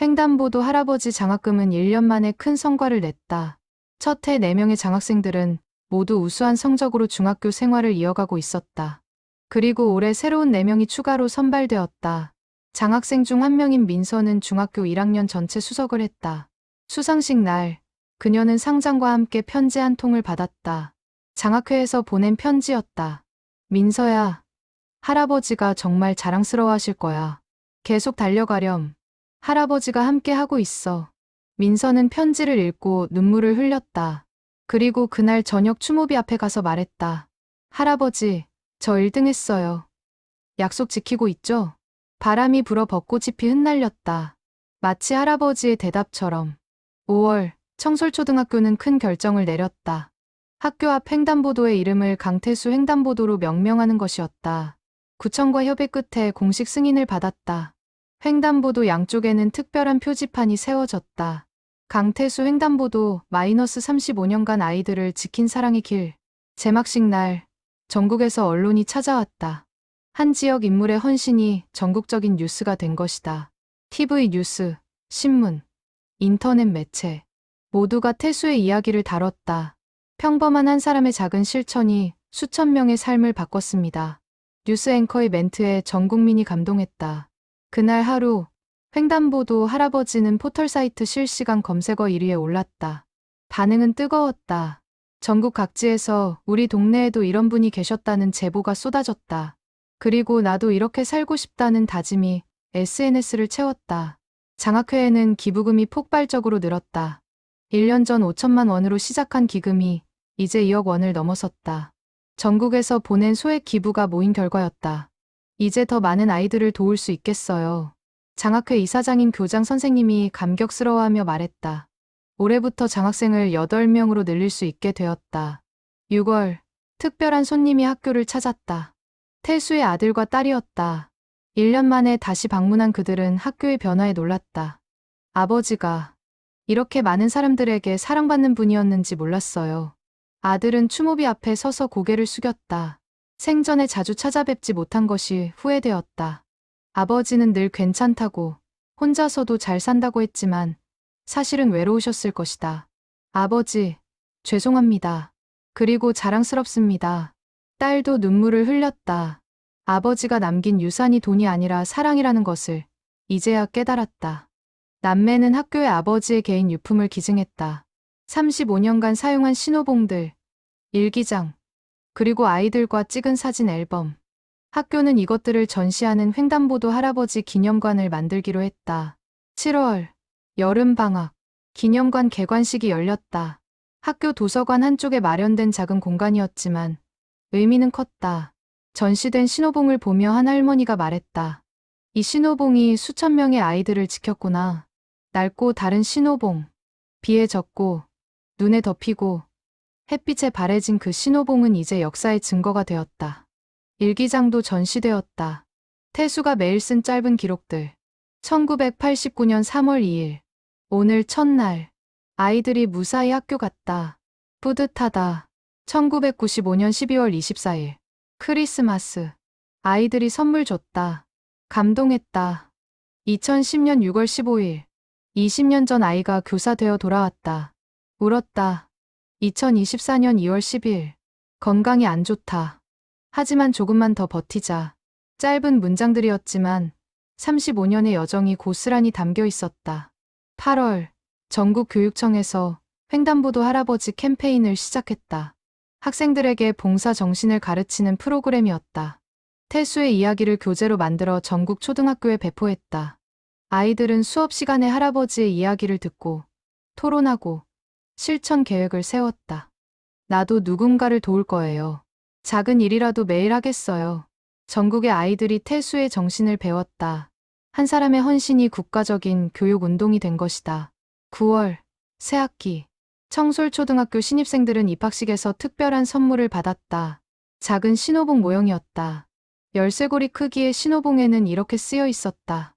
횡단보도 할아버지 장학금은 1년 만에 큰 성과를 냈다. 첫 해 4명의 장학생들은 모두 우수한 성적으로 중학교 생활을 이어가고 있었다. 그리고 올해 새로운 4명이 추가로 선발되었다. 장학생 중 한 명인 민서는 중학교 1학년 전체 수석을 했다. 수상식 날, 그녀는 상장과 함께 편지 한 통을 받았다. 장학회에서 보낸 편지였다. 민서야, 할아버지가 정말 자랑스러워 하실 거야. 계속 달려가렴. 할아버지가 함께 하고 있어. 민서는 편지를 읽고 눈물을 흘렸다. 그리고 그날 저녁 추모비 앞에 가서 말했다. 할아버지, 저 1등 했어요. 약속 지키고 있죠? 바람이 불어 벚꽃잎이 흩날렸다. 마치 할아버지의 대답처럼. 5월, 청솔초등학교는 큰 결정을 내렸다. 학교 앞 횡단보도의 이름을 강태수 횡단보도로 명명하는 것이었다. 구청과 협의 끝에 공식 승인을 받았다. 횡단보도 양쪽에는 특별한 표지판이 세워졌다. 강태수 횡단보도 -35년간 아이들을 지킨 사랑의 길. 제막식 날, 전국에서 언론이 찾아왔다. 한 지역 인물의 헌신이 전국적인 뉴스가 된 것이다. TV 뉴스, 신문, 인터넷 매체 모두가 태수의 이야기를 다뤘다. 평범한 한 사람의 작은 실천이 수천 명의 삶을 바꿨습니다. 뉴스 앵커의 멘트에 전 국민이 감동했다. 그날 하루, 횡단보도 할아버지는 포털사이트 실시간 검색어 1위에 올랐다. 반응은 뜨거웠다. 전국 각지에서 우리 동네에도 이런 분이 계셨다는 제보가 쏟아졌다. 그리고 나도 이렇게 살고 싶다는 다짐이 SNS를 채웠다. 장학회에는 기부금이 폭발적으로 늘었다. 1년 전 5천만 원으로 시작한 기금이 이제 2억 원을 넘어섰다. 전국에서 보낸 소액 기부가 모인 결과였다. 이제 더 많은 아이들을 도울 수 있겠어요. 장학회 이사장인 교장 선생님이 감격스러워하며 말했다. 올해부터 장학생을 8명으로 늘릴 수 있게 되었다. 6월, 특별한 손님이 학교를 찾았다. 태수의 아들과 딸이었다. 1년 만에 다시 방문한 그들은 학교의 변화에 놀랐다. 아버지가 이렇게 많은 사람들에게 사랑받는 분이었는지 몰랐어요. 아들은 추모비 앞에 서서 고개를 숙였다. 생전에 자주 찾아뵙지 못한 것이 후회되었다. 아버지는 늘 괜찮다고, 혼자서도 잘 산다고 했지만 사실은 외로우셨을 것이다. 아버지, 죄송합니다. 그리고 자랑스럽습니다. 딸도 눈물을 흘렸다. 아버지가 남긴 유산이 돈이 아니라 사랑이라는 것을 이제야 깨달았다. 남매는 학교에 아버지의 개인 유품을 기증했다. 35년간 사용한 신호봉들, 일기장, 그리고 아이들과 찍은 사진 앨범. 학교는 이것들을 전시하는 횡단보도 할아버지 기념관을 만들기로 했다. 7월, 여름방학, 기념관 개관식이 열렸다. 학교 도서관 한쪽에 마련된 작은 공간이었지만 의미는 컸다. 전시된 신호봉을 보며 한 할머니가 말했다. 이 신호봉이 수천 명의 아이들을 지켰구나. 낡고 다른 신호봉. 비에 젖고 눈에 덮이고 햇빛에 바래진 그 신호봉은 이제 역사의 증거가 되었다. 일기장도 전시되었다. 태수가 매일 쓴 짧은 기록들. 1989년 3월 2일. 오늘 첫날. 아이들이 무사히 학교 갔다. 뿌듯하다. 1995년 12월 24일. 크리스마스. 아이들이 선물 줬다. 감동했다. 2010년 6월 15일. 20년 전 아이가 교사 되어 돌아왔다. 울었다. 2024년 2월 10일. 건강이 안 좋다. 하지만 조금만 더 버티자. 짧은 문장들이었지만 35년의 여정이 고스란히 담겨 있었다. 8월, 전국 교육청에서 횡단보도 할아버지 캠페인을 시작했다. 학생들에게 봉사 정신을 가르치는 프로그램이었다. 태수의 이야기를 교재로 만들어 전국 초등학교에 배포했다. 아이들은 수업 시간에 할아버지의 이야기를 듣고 토론하고 실천 계획을 세웠다. 나도 누군가를 도울 거예요. 작은 일이라도 매일 하겠어요. 전국의 아이들이 태수의 정신을 배웠다. 한 사람의 헌신이 국가적인 교육 운동이 된 것이다. 9월, 새학기. 청솔초등학교 신입생들은 입학식에서 특별한 선물을 받았다. 작은 신호봉 모형이었다. 열쇠고리 크기의 신호봉에는 이렇게 쓰여 있었다.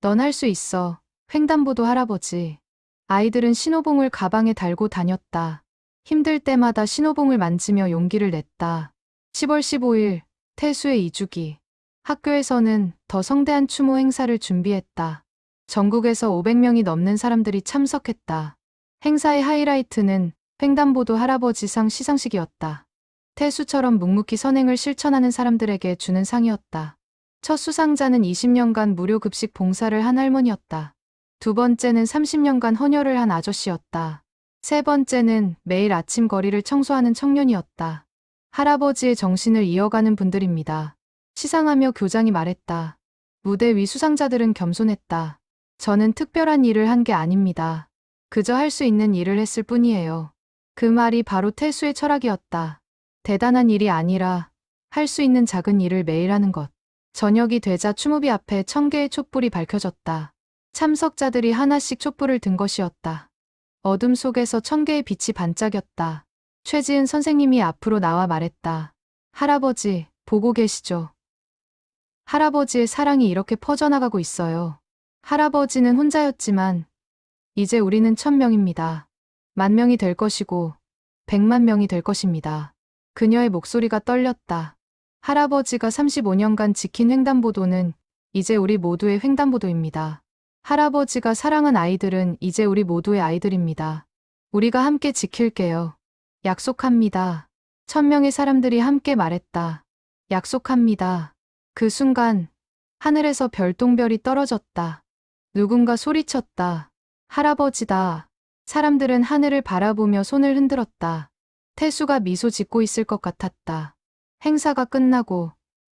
넌 할 수 있어. 횡단보도 할아버지. 아이들은 신호봉을 가방에 달고 다녔다. 힘들 때마다 신호봉을 만지며 용기를 냈다. 10월 15일, 태수의 2주기. 학교에서는 더 성대한 추모 행사를 준비했다. 전국에서 500명이 넘는 사람들이 참석했다. 행사의 하이라이트는 횡단보도 할아버지상 시상식이었다. 태수처럼 묵묵히 선행을 실천하는 사람들에게 주는 상이었다. 첫 수상자는 20년간 무료 급식 봉사를 한 할머니였다. 두 번째는 30년간 헌혈을 한 아저씨였다. 세 번째는 매일 아침 거리를 청소하는 청년이었다. 할아버지의 정신을 이어가는 분들입니다. 시상하며 교장이 말했다. 무대 위 수상자들은 겸손했다. 저는 특별한 일을 한 게 아닙니다. 그저 할 수 있는 일을 했을 뿐이에요. 그 말이 바로 태수의 철학이었다. 대단한 일이 아니라 할 수 있는 작은 일을 매일 하는 것. 저녁이 되자 추모비 앞에 1000개의 촛불이 밝혀졌다. 참석자들이 하나씩 촛불을 든 것이었다. 어둠 속에서 1000개의 빛이 반짝였다. 최지은 선생님이 앞으로 나와 말했다. 할아버지, 보고 계시죠? 할아버지의 사랑이 이렇게 퍼져나가고 있어요. 할아버지는 혼자였지만 이제 우리는 1000명입니다. 10,000명이 될 것이고 100만 명이 될 것입니다. 그녀의 목소리가 떨렸다. 할아버지가 35년간 지킨 횡단보도는 이제 우리 모두의 횡단보도입니다. 할아버지가 사랑한 아이들은 이제 우리 모두의 아이들입니다. 우리가 함께 지킬게요. 약속합니다. 1000명의 사람들이 함께 말했다. 약속합니다. 그 순간 하늘에서 별똥별이 떨어졌다. 누군가 소리쳤다. 할아버지다. 사람들은 하늘을 바라보며 손을 흔들었다. 태수가 미소 짓고 있을 것 같았다. 행사가 끝나고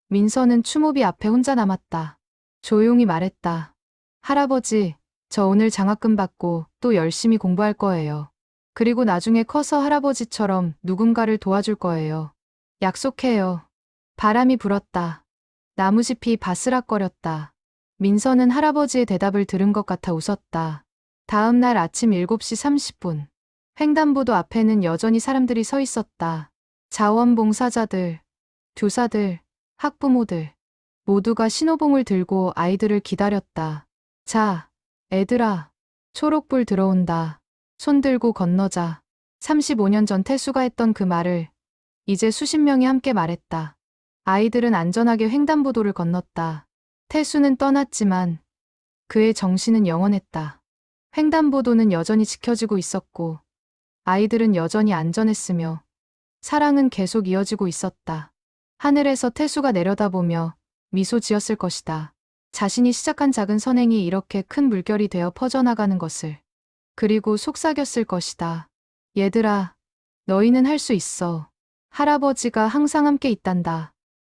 민서는 추모비 앞에 혼자 남았다. 조용히 말했다. 할아버지, 저 오늘 장학금 받고 또 열심히 공부할 거예요. 그리고 나중에 커서 할아버지처럼 누군가를 도와줄 거예요. 약속해요. 바람이 불었다. 나무숲이 바스락거렸다. 민서는 할아버지의 대답을 들은 것 같아 웃었다. 다음 날 아침 7시 30분. 횡단보도 앞에는 여전히 사람들이 서 있었다. 자원봉사자들, 교사들, 학부모들. 모두가 신호봉을 들고 아이들을 기다렸다. 자, 애들아. 초록불 들어온다. 손 들고 건너자. 35년 전 태수가 했던 그 말을 이제 수십 명이 함께 말했다. 아이들은 안전하게 횡단보도를 건넜다. 태수는 떠났지만 그의 정신은 영원했다. 횡단보도는 여전히 지켜지고 있었고 아이들은 여전히 안전했으며 사랑은 계속 이어지고 있었다. 하늘에서 태수가 내려다보며 미소 지었을 것이다. 자신이 시작한 작은 선행이 이렇게 큰 물결이 되어 퍼져나가는 것을. 그리고 속삭였을 것이다. 얘들아, 너희는 할 수 있어. 할아버지가 항상 함께 있단다.